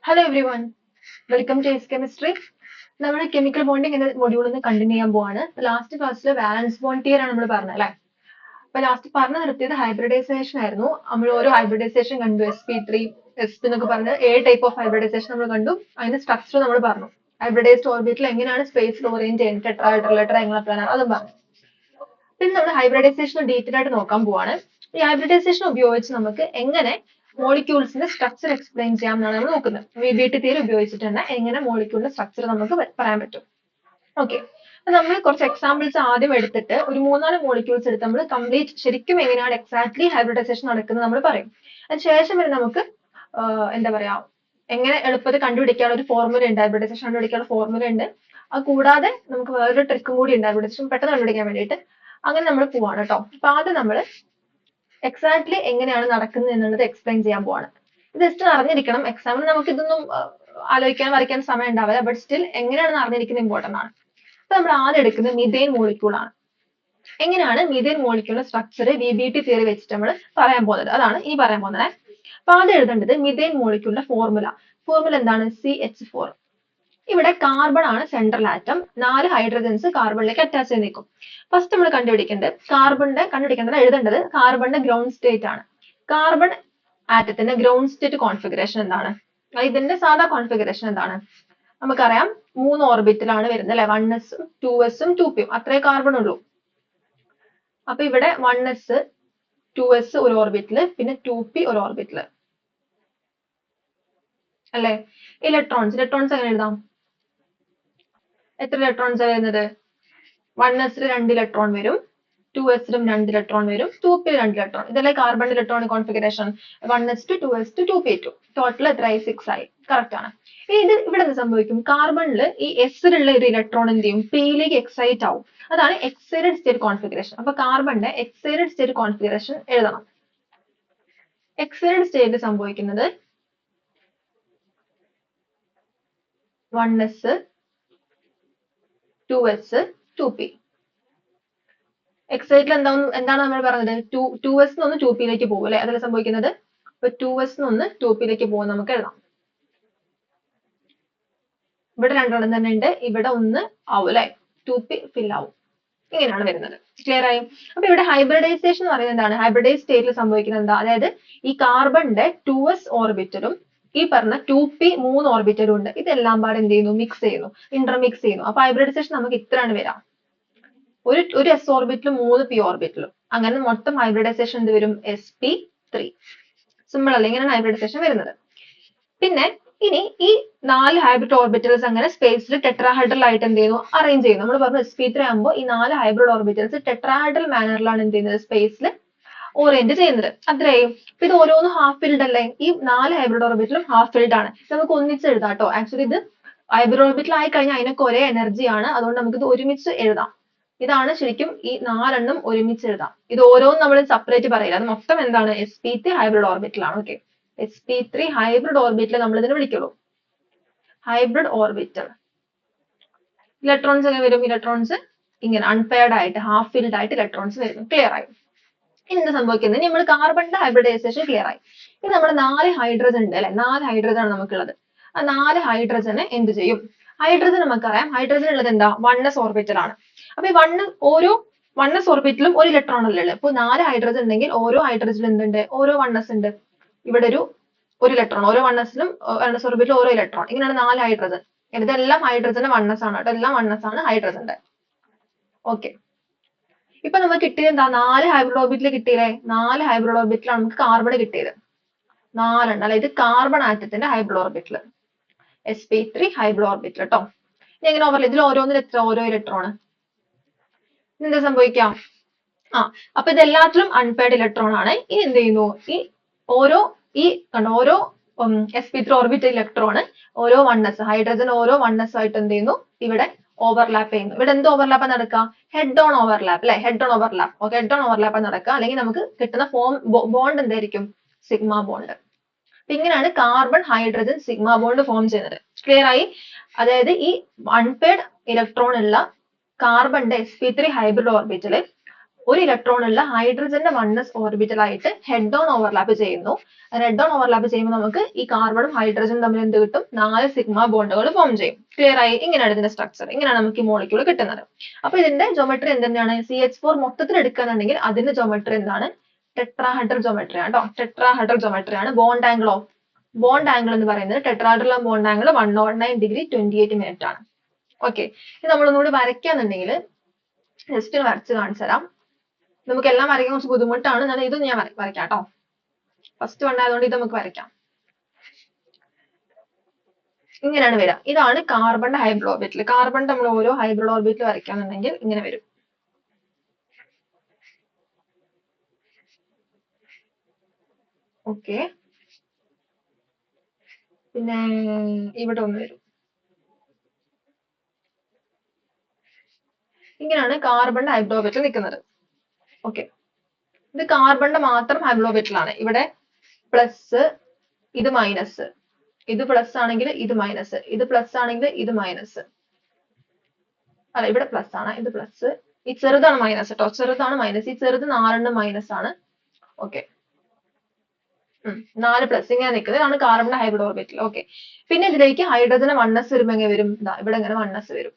Hello everyone, welcome to S Chemistry. നമ്മൾ chemical bonding എന്ന മൊഡ്യൂളിൽ നിന്ന് കണ്ടിന്യൂ ചെയ്യാൻ പോവാണ്. ലാസ്റ്റ് ക്ലാസ്സിൽ വാലൻസ് ബോണ്ട് തിയറി ആണ് നമ്മൾ പറഞ്ഞത് അല്ലേ? അപ്പൊ ലാസ്റ്റ് പറഞ്ഞു നിർത്തിയത് ഹൈബ്രിഡൈസേഷൻ ആയിരുന്നു. നമ്മൾ ഓരോ ഹൈബ്രിഡൈസേഷൻ കണ്ടു, sp3, sp എന്നൊക്കെ പറഞ്ഞ് 7 ടൈപ്പ് ഓഫ് ഹൈബ്രിഡൈസേഷൻ നമ്മൾ കണ്ടു. അതിന്റെ സ്ട്രക്ചർ നമ്മൾ പറഞ്ഞു. ഹൈബ്രിഡൈസ്ഡ് ഓർബിറ്റിൽ എങ്ങനെയാണ് സ്പേസിൽ ഓറിയന്റ് ചെയ്യുന്നത്, ടെട്രാഹൈഡ്രൽ, ട്രയാംഗുലർ, പ്ലാനർ, അതും പറഞ്ഞു. പിന്നെ നമ്മൾ ഹൈബ്രിഡൈസേഷൻ ഡീറ്റെയിൽ ആയിട്ട് നോക്കാൻ പോവാണ്. ഈ ഹൈബ്രിഡൈസേഷൻ ഉപയോഗിച്ച് നമുക്ക് എങ്ങനെ മോളിക്യൂൾസിന്റെ സ്ട്രക്ചർ എക്സ്പ്ലെയിൻ ചെയ്യാം എന്നാണ് നമ്മൾ നോക്കുന്നത്. VBT തിയറി ഉപയോഗിച്ചിട്ട് തന്നെ എങ്ങനെ മോളിക്യൂളിന്റെ സ്ട്രക്ചർ നമുക്ക് പറയാൻ പറ്റും. ഓക്കെ, നമ്മൾ കുറച്ച് എക്സാമ്പിൾസ് ആദ്യം എടുത്തിട്ട് ഒരു 3-4 മോളിക്യൂൾസ് എടുത്ത് നമ്മൾ കംപ്ലീറ്റ് ശരിക്കും എങ്ങനെയാണ് എക്സാക്ട്ലി ഹൈബ്രിഡൈസേഷൻ നടക്കുന്നത് നമ്മൾ പറയും. അതിനുശേഷം വരെ നമുക്ക് എന്താ പറയാ, എങ്ങനെ എളുപ്പത്തിൽ കണ്ടുപിടിക്കാനുള്ള ഒരു ഫോർമുല ഉണ്ട്, ഹൈബ്രിഡൈസേഷൻ കണ്ടുപിടിക്കാനുള്ള ഫോർമുല ഉണ്ട്. അത് കൂടാതെ നമുക്ക് വേറൊരു ട്രിക്കും കൂടി ഉണ്ട് ഹൈബ്രിഡൈസേഷൻ പെട്ടെന്ന് കണ്ടുപിടിക്കാൻ വേണ്ടിയിട്ട്. അങ്ങനെ നമ്മൾ പോവാണ് കേട്ടോ. അപ്പൊ ആദ്യം നമ്മൾ എക്സാക്ട്ലി എങ്ങനെയാണ് നടക്കുന്നത് എന്നുള്ളത് എക്സ്പ്ലെയിൻ ചെയ്യാൻ പോവാണ്. ജസ്റ്റ് അറിഞ്ഞിരിക്കണം. എക്സാമിന് നമുക്ക് ഇതൊന്നും ആലോചിക്കാൻ വരയ്ക്കാൻ സമയം ഉണ്ടാവില്ല, ബട്ട് സ്റ്റിൽ എങ്ങനെയാണെന്ന് അറിഞ്ഞിരിക്കുന്നത് ഇമ്പോർട്ടന്റ് ആണ്. അപ്പൊ നമ്മൾ ആദ്യം എടുക്കുന്നത് മിഥേൻ മോളിക്യൂൾ ആണ്. എങ്ങനെയാണ് മിഥേൻ മോളിക്യൂളിന്റെ സ്ട്രക്ചർ VBT തിയറി വെച്ചിട്ട് നമ്മൾ പറയാൻ പോകുന്നത്, അതാണ് ഇനി പറയാൻ പോകുന്നത്. അപ്പൊ ആദ്യം എഴുതേണ്ടത് മിഥേൻ മോളിക്യൂളിന്റെ ഫോർമുല. ഫോർമുല എന്താണ്? CH4. ഇവിടെ കാർബൺ ആണ് സെൻട്രൽ ആറ്റം. 4 ഹൈഡ്രജൻസ് കാർബണിലേക്ക് അറ്റാച്ച് ചെയ്ത് നിൽക്കും. ഫസ്റ്റ് നമ്മൾ കണ്ടുപിടിക്കേണ്ടത് എഴുതേണ്ടത് കാർബണിന്റെ ഗ്രൗണ്ട് സ്റ്റേറ്റ് ആണ്. കാർബൺ ആറ്റത്തിന്റെ ഗ്രൗണ്ട് സ്റ്റേറ്റ് കോൺഫിഗറേഷൻ എന്താണ്? ഇതിന്റെ സാധാ കോൺഫിഗറേഷൻ എന്താണ്? നമുക്കറിയാം 3 ഓർബിറ്റിലാണ് വരുന്നത് അല്ലെ, 1s, 2s, 2p. അത്രേ കാർബൺ ഉള്ളൂ. അപ്പൊ ഇവിടെ 1s, 2s ഒരു ഓർബിറ്റില്, പിന്നെ 2p ഒരു ഓർബിറ്റില് അല്ലെ. ഇലക്ട്രോൺസ് എങ്ങനെ എഴുതാം? എത്ര ഇലക്ട്രോൺസ് വരുന്നത്? 1s 2 ഇലക്ട്രോൺ വരും, 2s 2 ഇലക്ട്രോൺ വരും, 2p 2 ഇലക്ട്രോൺ. ഇതല്ലേ carbon electronic configuration. 1s 2s 2p2. Total എത്രയായി? 6 ആയി. കറക്റ്റ് ആണ്. ഇത് ഇവിടെ എന്ത് സംഭവിക്കും? കാർബണിൽ ഈ എസിലുള്ള ഒരു ഇലക്ട്രോൺ എന്ത് ചെയ്യും? പിയിലേക്ക് എക്സൈറ്റ് ആവും. അതാണ് എക്സൈറ്റഡ് സ്റ്റേറ്റ് കോൺഫിഗറേഷൻ. അപ്പൊ കാർബണിന്റെ എക്സൈറ്റഡ് സ്റ്റേറ്റ് കോൺഫിഗറേഷൻ എഴുതണം. എക്സൈറ്റഡ് സ്റ്റേറ്റ് സംഭവിക്കുന്നത് 1s 2s 2p. എക്സൈറ്റിൽ എന്താണ് നമ്മൾ പറഞ്ഞത്? 2s നിന്ന് 2p യിലേക്ക് പോകും അല്ലെ, അതല്ലേ സംഭവിക്കുന്നത്. അപ്പൊ 2s നിന്ന് 2p യിലേക്ക് പോകും നമുക്ക് എഴുതാം. ഇവിടെ 2 തന്നെ ഉണ്ട്, ഇവിടെ 1 ആവും അല്ലെ, 2p ഫിൽ ആവും. ഇങ്ങനെയാണ് വരുന്നത്. ക്ലിയർ ആയി? അപ്പൊ ഇവിടെ ഹൈബ്രിഡൈസേഷൻ എന്ന് പറയുന്നത് എന്താണ്? ഹൈബ്രിഡൈസ് സ്റ്റേറ്റിൽ സംഭവിക്കുന്നത് എന്താ? അതായത് ഈ കാർബണിന്റെ 2s ഓർബിറ്റലും ഈ പറഞ്ഞ 2p 3 ഓർബിറ്റലും ഉണ്ട്. ഇതെല്ലാം പാടെ എന്ത് ചെയ്യുന്നു? മിക്സ് ചെയ്യുന്നു, ഇന്റർമിക്സ് ചെയ്യുന്നു. അപ്പൊ ഹൈബ്രിഡൈസേഷൻ നമുക്ക് ഇത്രയാണ് വരാം. ഒരു s ഓർബിറ്റലും 3 p ഓർബിറ്റലും. അങ്ങനെ മൊത്തം ഹൈബ്രിഡൈസേഷൻ എന്ത് വരും? sp3. സിമ്പിൾ അല്ലേ? ഇങ്ങനെയാണ് ഹൈബ്രിഡൈസേഷൻ വരുന്നത്. പിന്നെ ഇനി ഈ 4 ഹൈബ്രിഡ് ഓർബിറ്റൽസ് അങ്ങനെ സ്പേസിൽ ടെട്രാഹൈഡ്രൽ ആയിട്ട് എന്ത് ചെയ്യുന്നു? അറേഞ്ച് ചെയ്യുന്നു. നമ്മൾ പറഞ്ഞു sp3 ആകുമ്പോൾ ഈ 4 ഹൈബ്രിഡ് ഓർബിറ്റൽസ് ടെട്രാഹൈഡ്രൽ മാനറിലാണ് എന്ത് ചെയ്യുന്നത്? സ്പേസിൽ ഓറിയന്റ് ചെയ്യുന്നത്. അത്രയും. ഇത് ഓരോന്നും ഹാഫ് ഫിൽഡ് അല്ലേ? ഈ 4 ഹൈബ്രിഡ് ഓർബിറ്റലും ഹാഫ് ഫിൽഡ് ആണ്. നമുക്ക് ഒന്നിച്ച് എഴുതാം കേട്ടോ. ആക്ച്വലി ഇത് ഹൈബ്രിഡ് ഓർബിറ്റൽ ആയി കഴിഞ്ഞാൽ അതിനൊക്കെ ഒരേ എനർജി ആണ്. അതുകൊണ്ട് നമുക്ക് ഇത് ഒരുമിച്ച് എഴുതാം. ഇതാണ് ശരിക്കും ഈ 4 ഒരുമിച്ച് എഴുതാം. ഇത് ഓരോന്നും നമ്മൾ സെപ്പറേറ്റ് പറയില്ല. അത് മൊത്തം എന്താണ്? sp3 ഹൈബ്രിഡ് ഓർബിറ്റൽ ആണ്. ഓക്കെ, sp3 ഹൈബ്രിഡ് ഓർബിറ്റൽ നമ്മൾ ഇതിനെ വിളിക്കുള്ളൂ. Hybrid orbital. ഇലക്ട്രോൺസ് എങ്ങനെ വരും? ഇലക്ട്രോൺസ് ഇങ്ങനെ അൺപെയർഡ് ആയിട്ട് ഹാഫ് ഫിൽഡ് ആയിട്ട് ഇലക്ട്രോൺസ് വരുന്നു. ക്ലിയർ ആയി? ഇനി എന്താ സംഭവിക്കുന്നത്? നമ്മൾ കാർബണിന്റെ ഹൈബ്രിഡൈസേഷൻ ക്ലിയർ ആയി. ഇനി നമ്മുടെ 4 ഹൈഡ്രജൻ ഉണ്ട് അല്ലെ, 4 ഹൈഡ്രജൻ ആണ് നമുക്കുള്ളത്. ആ 4 ഹൈഡ്രജനെ എന്ത് ചെയ്യും? ഹൈഡ്രജൻ നമുക്കറിയാം, ഹൈഡ്രജൻ ഉള്ളത് എന്താ? 1s ഓർബിറ്റൽ ആണ്. അപ്പൊ ഈ ഓരോ 1s ഓർബിറ്റലും ഒരു ഇലക്ട്രോൺ അല്ലേ ഉള്ളത്. അപ്പൊ 4 ഹൈഡ്രജൻ ഉണ്ടെങ്കിൽ ഓരോ ഹൈഡ്രജനും എന്തുണ്ട്? ഓരോ 1s ഉണ്ട്. ഇവിടെ ഒരു ഇലക്ട്രോൺ, ഓരോ 1s-ലും 1s ഓർബിറ്റലും ഓരോ ഇലക്ട്രോൺ. ഇങ്ങനെയാണ് 4 ഹൈഡ്രജൻ. ഇതെല്ലാം ഹൈഡ്രജന്റെ 1s ആണ് കേട്ടോ. എല്ലാം 1s ആണ് ഹൈഡ്രജന്റെ. ഓക്കെ, ഇപ്പൊ നമുക്ക് കിട്ടിയത് എന്താ? 4 ഹൈബ്രിഡ് ഓർബിറ്റൽ കിട്ടിയില്ലേ? 4 ഹൈബ്രിഡ് ഓർബിറ്റലാണ് നമുക്ക് കാർബൺ കിട്ടിയത്. 4 അല്ലെ. ഇത് കാർബൺ ആറ്റത്തിന്റെ hybrid orbital, sp3 hybrid orbital കേട്ടോ. ഇനി എങ്ങനെ ഓവർ? ഇതിൽ ഓരോന്നിൽ എത്ര? ഓരോ ഇലക്ട്രോൺ. എന്താ സംഭവിക്കാം? അപ്പൊ ഇത് എല്ലാത്തിലും അൺപെയർഡ് ഇലക്ട്രോൺ ആണ്. ഇനി എന്ത് ചെയ്യുന്നു? ഓരോ sp3 ഓർബിറ്റൽ ഇലക്ട്രോൺ ഓരോ 1s, ഹൈഡ്രജൻ ഓരോ 1s ആയിട്ട് എന്ത് ചെയ്യുന്നു? ഇവിടെ ഓവർലാപ്പ് ചെയ്യുന്നു. ഇവിടെ എന്ത് ഓവർലാപ്പ് നടക്കുക? ഹെഡ് ഓൺ ഓവർലാപ്പ് അല്ലെ, head on overlap. Okay, head on overlap നടക്കുക. അല്ലെങ്കിൽ നമുക്ക് കിട്ടുന്ന ബോണ്ട് എന്തായിരിക്കും? Sigma bond. ഇങ്ങനെയാണ് carbon hydrogen sigma bond form ചെയ്യുന്നത്. ക്ലിയർ ആയി? അതായത് ഈ അൺപെയർഡ് ഇലക്ട്രോൺ ഉള്ള കാർബണിന്റെ sp3 ഹൈബ്രിഡ് ഓർബിറ്റൽ ഒരു ഇലക്ട്രോൺ ഉള്ള ഹൈഡ്രജന്റെ 1s ഓർബിറ്റൽ ആയിട്ട് ഹെഡ് ഓൺ ഓവർലാപ്പ് ചെയ്യുന്നു. ഹെഡ് ഓൺ ഓവർലാപ്പ് ചെയ്യുമ്പോൾ നമുക്ക് ഈ കാർബണും ഹൈഡ്രജനും തമ്മിൽ എന്ത് കിട്ടും? 4 സിഗ്മ ബോണ്ടുകൾ ഫോം ചെയ്യും. ക്ലിയർ ആയി? ഇങ്ങനെയാണ് ഇതിന്റെ സ്ട്രക്ചർ. ഇങ്ങനെയാണ് നമുക്ക് ഈ മോളിക്യൂൾ കിട്ടുന്നത്. അപ്പൊ ഇതിന്റെ ജോമെട്രി എന്താണ്? CH4 മൊത്തത്തിൽ എടുക്കുകയാണെന്നുണ്ടെങ്കിൽ അതിന്റെ ജോമെട്രി എന്താണ്? ടെട്രാഹെഡ്രൽ ജോമെട്രി ആണ് കേട്ടോ. ടെട്രാഹെഡ്രൽ ജോമെട്രി ആണ്. ബോണ്ട് ആംഗിൾ എന്ന് പറയുന്നത് tetrahedral bond angle 109 degree 28 minute ആണ്. ഓക്കെ, ഇത് നമ്മളൊന്നുകൂടി വരയ്ക്കാന്നുണ്ടെങ്കിൽ ജസ്റ്റ് വരച്ച് കാണിച്ചു തരാം. നമുക്ക് എല്ലാം വരയ്ക്കാൻ കുറച്ച് ബുദ്ധിമുട്ടാണ്. എന്നാൽ ഇതൊന്നും ഞാൻ വരയ്ക്കാം കേട്ടോ. ഫസ്റ്റ് ഉണ്ടായതുകൊണ്ട് ഇത് നമുക്ക് വരയ്ക്കാം. ഇങ്ങനെയാണ് വരിക. ഇതാണ് കാർബണിന്റെ ഹൈബ്രിഡ് ഓർബിറ്റൽ. കാർബൺ നമ്മൾ ഓരോ ഹൈബ്രിഡ് ഓർബിറ്റൽ വരയ്ക്കാന്നുണ്ടെങ്കിൽ ഇങ്ങനെ വരും. ഓക്കെ, പിന്നെ ഇവിടെ ഒന്ന് വരും. ഇങ്ങനെയാണ് കാർബണിന്റെ ഹൈബ്രിഡ് ഓർബിറ്റൽ നിൽക്കുന്നത്. ഓക്കെ, ഇത് കാർബണിന്റെ മാത്രം ഹൈബ്രിഡ് ഓർബിറ്റൽ ആണ്. ഇവിടെ പ്ലസ്, ഇത് മൈനസ്, ഇത് പ്ലസ് ആണെങ്കിൽ ഇത് മൈനസ്, ഇത് പ്ലസ് ആണെങ്കിൽ ഇത് മൈനസ്. അല്ല, ഇവിടെ പ്ലസ് ആണ്, ഇത് പ്ലസ്. ഈ ചെറുതാണ് മൈനസ് കേട്ടോ, ചെറുതാണ് മൈനസ്. ഈ ചെറുത് 4 മൈനസ് ആണ്. ഓക്കെ, 4 പ്ലസ് ഇങ്ങനെ നിൽക്കുന്നത്. ഇതാണ് കാർബണിന്റെ ഹൈബ്രിഡ് ഓർബിറ്റൽ. ഓക്കെ, പിന്നെ ഇതിലേക്ക് ഹൈഡ്രജന് 1s വരുമ്പോൾ എങ്ങനെ വരും? ഇവിടെ ഇങ്ങനെ 1s വരും.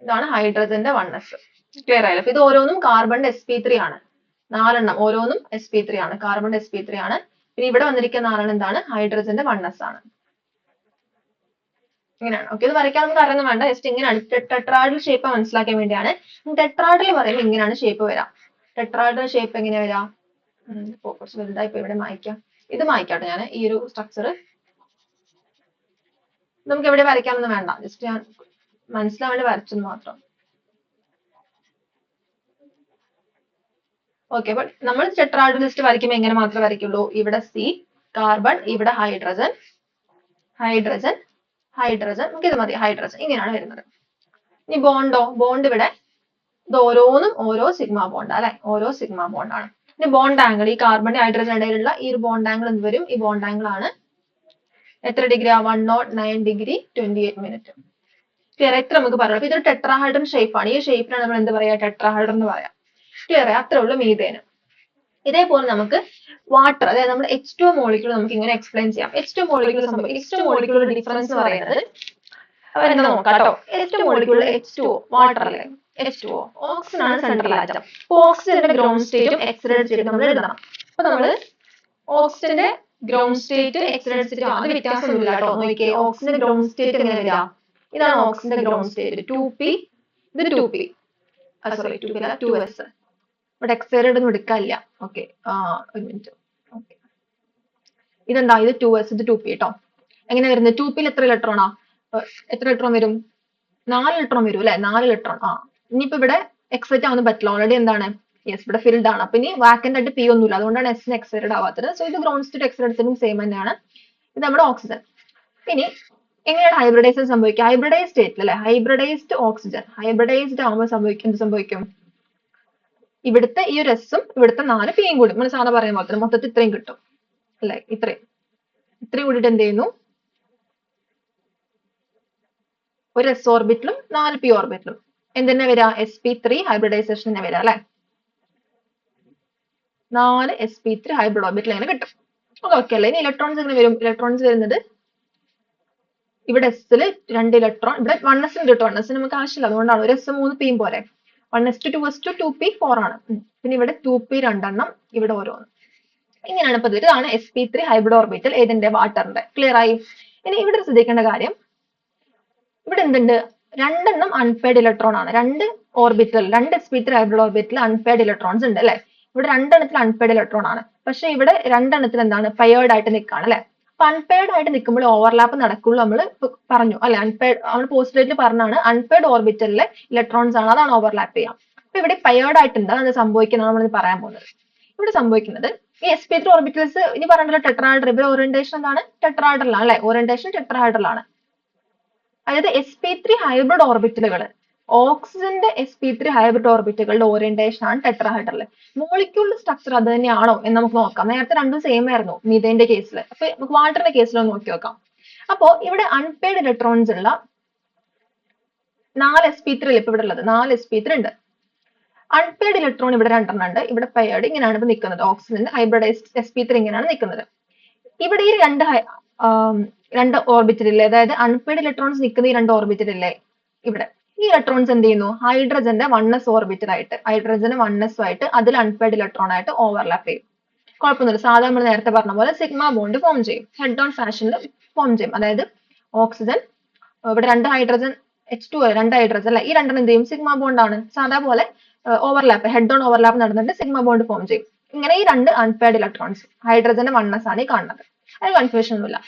ഇതാണ് ഹൈഡ്രജന്റെ 1s. ക്ലിയർ ആയല്ലോ? അപ്പൊ ഇത് ഓരോന്നും കാർബണിന്റെ sp3 ആണ്. 4 ഓരോന്നും sp3 ആണ്. കാർബണിന്റെ sp3 ആണ്. പിന്നെ ഇവിടെ വന്നിരിക്കുന്ന 4 എന്താണ്? ഹൈഡ്രജന്റെ 1s ആണ്. ഇങ്ങനെയാണ്. ഓക്കെ, ഇത് വരയ്ക്കാൻ നമുക്ക് അറിയുന്നത് വേണ്ട. ജസ്റ്റ് ഇങ്ങനെയാണ്. ടെട്രാഹെഡ്രൽ ഷേപ്പ് മനസ്സിലാക്കാൻ വേണ്ടിയാണ്. ടെട്രാഹെഡ്രൽ പറയുമ്പോൾ ഇങ്ങനെയാണ് ഷേപ്പ് വരാം. ടെട്രാഹെഡ്രൽ ഷേപ്പ് എങ്ങനെ വരാം? കുറച്ച് വലുതായി ഇപ്പൊ ഇവിടെ മായ്ക്കാം. ഇത് മായ്ക്കാട്ടെ ഞാൻ. ഈ ഒരു സ്ട്രക്ചർ നമുക്ക് എവിടെ വരയ്ക്കാനൊന്നും വേണ്ട. ജസ്റ്റ് ഞാൻ മനസ്സിലാൻ വേണ്ടി വരച്ചെന്ന് മാത്രം. ഓക്കെ, അപ്പൊ നമ്മൾ ടെട്രാഹെഡ്രൽ ലിസ്റ്റ് വരയ്ക്കുമ്പോൾ എങ്ങനെ മാത്രമേ വരയ്ക്കുള്ളൂ? ഇവിടെ C, കാർബൺ, ഇവിടെ ഹൈഡ്രജൻ, ഹൈഡ്രജൻ, ഹൈഡ്രജൻ. നമുക്ക് ഇത് മതി, ഹൈഡ്രജൻ. ഇങ്ങനെയാണ് വരുന്നത്. ഇനി ബോണ്ട് ഇവിടെ ഇത് ഓരോന്നും ഓരോ സിഗ്മ ബോണ്ട് അല്ലെ, ഓരോ സിഗ്മ ബോണ്ടാണ്. ഇനി ബോണ്ട് ആംഗിൾ, ഈ കാർബൺ ഹൈഡ്രജൻ ഇടയിലുള്ള ഈ ഒരു ബോണ്ട് ആംഗിൾ എന്ത് വരും? ഈ ബോണ്ട് ആംഗിൾ ആണ് എത്ര ഡിഗ്രി? 109 degree 28 minute. ക്ലിയർ? എത്ര നമുക്ക് പറയാം. അപ്പൊ ഇതൊരു ടെട്രാഹൈഡ്രൽ ഷേപ്പ് ആണ്. ഈ ഷേപ്പിനാണ് നമ്മൾ എന്ത് പറയാ? ടെട്രാഹൈഡ്രൽ എന്ന് പറയാം. ക്ലിയർ? അത്രേ ഉള്ളൂ മീഥേന്. ഇതേപോലെ നമുക്ക് വാട്ടർ, അതായത് നമ്മുടെ H2O മോളിക്യൂൾ നമുക്ക് ഇങ്ങനെ എക്സ്പ്ലെയിൻ ചെയ്യാം. H2O മോളിക്യൂൾ ഡിഫറൻസ് പറയുന്നത് എന്താ നോക്കാം കേട്ടോ. H2O മോളിക്യൂൾ H2O വാട്ടർ അല്ലേ, H2O ഓക്സിജൻ ആണ് സെൻട്രൽ ആറ്റം. അപ്പൊ ഓക്സിജന്റെ ഗ്രൗണ്ട് സ്റ്റേറ്റും എക്സിലറേറ്റ് സ്റ്റേറ്റും നമ്മൾ എഴുതണം. അപ്പൊ നമ്മൾ ഓക്സിജന്റെ ഗ്രൗണ്ട് സ്റ്റേറ്റ് എക്സിലറേറ്റ് സ്റ്റേറ്റ് അത് വ്യത്യാസമൊന്നുമില്ല കേട്ടോ. നോക്കിയേ, ഓക്സിജന്റെ ഗ്രൗണ്ട് സ്റ്റേറ്റ് എങ്ങനെ വരിക? ഇതാണ് ഓക്സിജന്റെ ഗ്രൗണ്ട് സ്റ്റേറ്റ്. 2p, ഇത് 2p, സോറി 2p അല്ല 2s. ഇവിടെ എക്സൈഡ് ഒന്നും എടുക്കാനില്ല. ഓക്കെ, ഒരു മിനിറ്റ്. ഓക്കെ, ഇതെന്താ? ഇത് 2s, ഇത് 2p കേട്ടോ. എങ്ങനെ വരുന്നത്? 2p എത്ര ഇലക്ട്രോണാ? എത്ര ഇലക്ട്രോൺ വരും? 4 ഇലക്ട്രോൺ വരും അല്ലെ? 4 ഇലക്ട്രോൺ. ഇനിയിപ്പോ ഇവിടെ എക്സൈറ്റ് ആവാൻ പറ്റില്ല, ഓൾറെഡി എന്താണ്? യെസ്, ഇവിടെ ഫിൽഡ് ആണ്. അപ്പൊ ഇനി വാക്കന്റ് ആയിട്ട് p ഒന്നുമില്ല, അതുകൊണ്ടാണ് s എക്സൈറ്റഡ് ആവാത്തത്. സോ ഇത് ഗ്രൗണ്ട് സ്റ്റേറ്റ് എക്സൈറ്റഡും സെയിം തന്നെയാണ്. ഇത് നമ്മുടെ ഓക്സിജൻ. ഇനി എങ്ങനെയാണ് ഹൈബ്രിഡൈസേഷൻ സംഭവിക്കുക? ഹൈബ്രിഡൈസ് സ്റ്റേറ്റിൽ അല്ലെ, ഹൈബ്രിഡൈസ്ഡ് ഓക്സിജൻ ഹൈബ്രിഡൈസ്ഡ് ആവുമ്പോൾ എന്ത് സംഭവിക്കും? ഇവിടുത്തെ ഈ ഒരു എസും ഇവിടുത്തെ 4 പിയും കൂടി നമ്മൾ സാധാരണ പറയുന്ന പോലെ തന്നെ മൊത്തത്തിൽ ഇത്രയും കിട്ടും അല്ലെ. ഇത്രയും കൂടിയിട്ട് എന്ത് ചെയ്യുന്നു? ഒരു s ഓർബിറ്റലും 4 p ഓർബിറ്റലും എന്തെന്നെ വരിക? sp3 ഹൈബ്രിഡൈസേഷൻ തന്നെ വരിക അല്ലെ. 4 sp3 ഹൈബ്രിഡ് ഓർബിറ്റൽ അങ്ങനെ കിട്ടും. അതൊക്കെ അല്ലേ. ഇനി ഇലക്ട്രോൺസ് എങ്ങനെ വരും? ഇലക്ട്രോൺസ് വരുന്നത് ഇവിടെ എസ്സിൽ 2 ഇലക്ട്രോൺ, ഇവിടെ 1s ഉണ്ട് കേട്ടോ. 1s നമുക്ക് ആവശ്യമില്ല, അതുകൊണ്ടാണ്. ഒരു s 3 p പോലെ 1s2 2s2 2p 4 ആണ്. പിന്നെ ഇവിടെ 2p 2 ഇവിടെ ഓരോന്ന്. ഇങ്ങനെയാണ് ഇപ്പൊ ഇതാണ് sp3 ഹൈബ്രിഡ് ഓർബിറ്റൽ. ഏതിന്റെ? വാട്ടറിന്റെ. ക്ലിയർ ആയി? ഇനി ഇവിടെ ശ്രദ്ധിക്കേണ്ട കാര്യം, ഇവിടെ എന്തുണ്ട്? 2 അൺപെയർഡ് ഇലക്ട്രോൺ ആണ്. 2 orbital, 2 sp3 hybrid orbital unpaired electrons ഉണ്ട് അല്ലെ. ഇവിടെ 2 അൺപെയർഡ് ഇലക്ട്രോൺ ആണ്. പക്ഷെ ഇവിടെ 2 എന്താണ്? പെയർഡ് ആയിട്ട് നിൽക്കുകയാണ് അല്ലെ. അപ്പൊ അൺപെയർഡ് ആയിട്ട് നിൽക്കുമ്പോൾ ഓവർലാപ്പ് നടക്കുള്ളൂ നമ്മൾ പറഞ്ഞു അല്ലെ. അൺപെയർഡ് നമ്മൾ പോസ്റ്റ്ലേറ്റിൽ പറഞ്ഞാണ് അൺപെയർഡ് ഓർബിറ്റലിലെ ഇലക്ട്രോൺസ് ആണ്, അതാണ് ഓവർലാപ്പ് ചെയ്യാം. അപ്പൊ ഇവിടെ പെയർഡ് ആയിട്ടുണ്ട്, അത് സംഭവിക്കുന്നതാണ് നമ്മൾ പറയാൻ പോകുന്നത്. ഇവിടെ സംഭവിക്കുന്നത് ഈ sp3 ഓർബിറ്റൽസ് ഇനി പറഞ്ഞല്ലോ ടെട്രാഹൈഡ്രൽ. ഇവിടെ ഓറിയന്റേഷൻ എന്താണ്? ടെട്രാഹൈഡ്രൽ ആണ് അല്ലെ. ഓറിയന്റേഷൻ ടെട്രാഹൈഡ്രൽ ആണ്. അതായത് sp3 ഹൈബ്രിഡ് ഓർബിറ്റലുകൾ, ഓക്സിജന്റെ sp3 ഹൈബ്രിഡ് ഓർബിറ്റലുകളുടെ ഓറിയന്റേഷൻ ആണ് ടെട്രാഹൈഡ്രൽ. മോളിക്യൂളിന്റെ സ്ട്രക്ചർ അത് തന്നെയാണോ എന്ന് നമുക്ക് നോക്കാം. നേരത്തെ രണ്ടും സെയിം ആയിരുന്നു മീഥേന്റെ കേസിൽ. അപ്പൊ നമുക്ക് വാട്ടറിന്റെ കേസിൽ ഒന്ന് നോക്കി നോക്കാം. അപ്പോ ഇവിടെ അൺപെയർഡ് ഇലക്ട്രോൺസ് ഉള്ള 4 sp3 ഇപ്പൊ ഇവിടെ ഉള്ളത് 4 sp3 ഉണ്ട്. അൺപെയർഡ് ഇലക്ട്രോൺ ഇവിടെ രണ്ടെണ്ണം ഉണ്ട്, ഇവിടെ പെയർഡ്. ഇങ്ങനെയാണ് ഇപ്പൊ നിൽക്കുന്നത്. ഓക്സിജൻ ഹൈബ്രിഡൈസ്ഡ് sp3 ഇങ്ങനെയാണ് നിൽക്കുന്നത്. ഇവിടെ ഈ രണ്ട് ഓർബിറ്റലില്ലേ, അതായത് അൺപെയർഡ് ഇലക്ട്രോൺസ് നിൽക്കുന്ന ഈ രണ്ട് ഓർബിറ്റലില്ലേ ഇവിടെ, ഈ ഇലക്ട്രോൺസ് എന്ത് ചെയ്യുന്നു, ഹൈഡ്രജന്റെ 1s ഓർബിറ്റൽ ആയിട്ട്, ഹൈഡ്രജന് 1s ആയിട്ട് അതിൽ അൺപെയർഡ് ഇലക്ട്രോൺ ആയിട്ട് ഓവർലാപ്പ് ചെയ്യും. കുഴപ്പമൊന്നുമില്ല. സാധാരണ നമ്മൾ നേരത്തെ പറഞ്ഞ പോലെ സിഗ്മ ബോണ്ട് ഫോം ചെയ്യും, ഹെഡ് ഓൺ ഫാഷനിൽ ഫോം ചെയ്യും. അതായത് ഓക്സിജൻ ഇവിടെ രണ്ട് ഹൈഡ്രജൻ H2 രണ്ട് ഹൈഡ്രജൻ അല്ലെ, ഈ രണ്ടെണ്ണം എന്ത് ചെയ്യും, സിഗ്മ ബോണ്ട് ആണ്. സാധാ പോലെ ഓവർലാപ്പ്, ഹെഡ് ഓൺ ഓവർലാപ്പ് നടന്നിട്ട് സിഗ്മ ബോണ്ട് ഫോം ചെയ്യും. ഇങ്ങനെ ഈ രണ്ട് അൺപെയർഡ് ഇലക്ട്രോൺസ്, ഹൈഡ്രജന്റെ 1s ആണ് ഈ കാണുന്നത്. അത് കൺഫ്യൂഷൻ ഒന്നുമില്ല.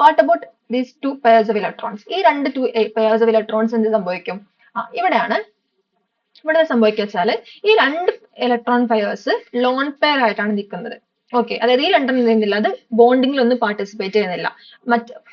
What about these two pairs of electrons, ഈ രണ്ട് പെയർസ് ഓഫ് ഇലക്ട്രോൺസ് എന്ത് സംഭവിക്കും, ഇവിടെയാണ് ഇവിടെ സംഭവിക്കുക വെച്ചാൽ ഈ രണ്ട് ഇലക്ട്രോൺ പെയർസ് ലോൺ പെയർ ആയിട്ടാണ് നിൽക്കുന്നത്. ഓക്കെ, അതായത് ഈ രണ്ടെണ്ണം ചെയ്യുന്നില്ല, അത് ബോണ്ടിങ്ങിൽ ഒന്നും പാർട്ടിസിപ്പേറ്റ് ചെയ്യുന്നില്ല.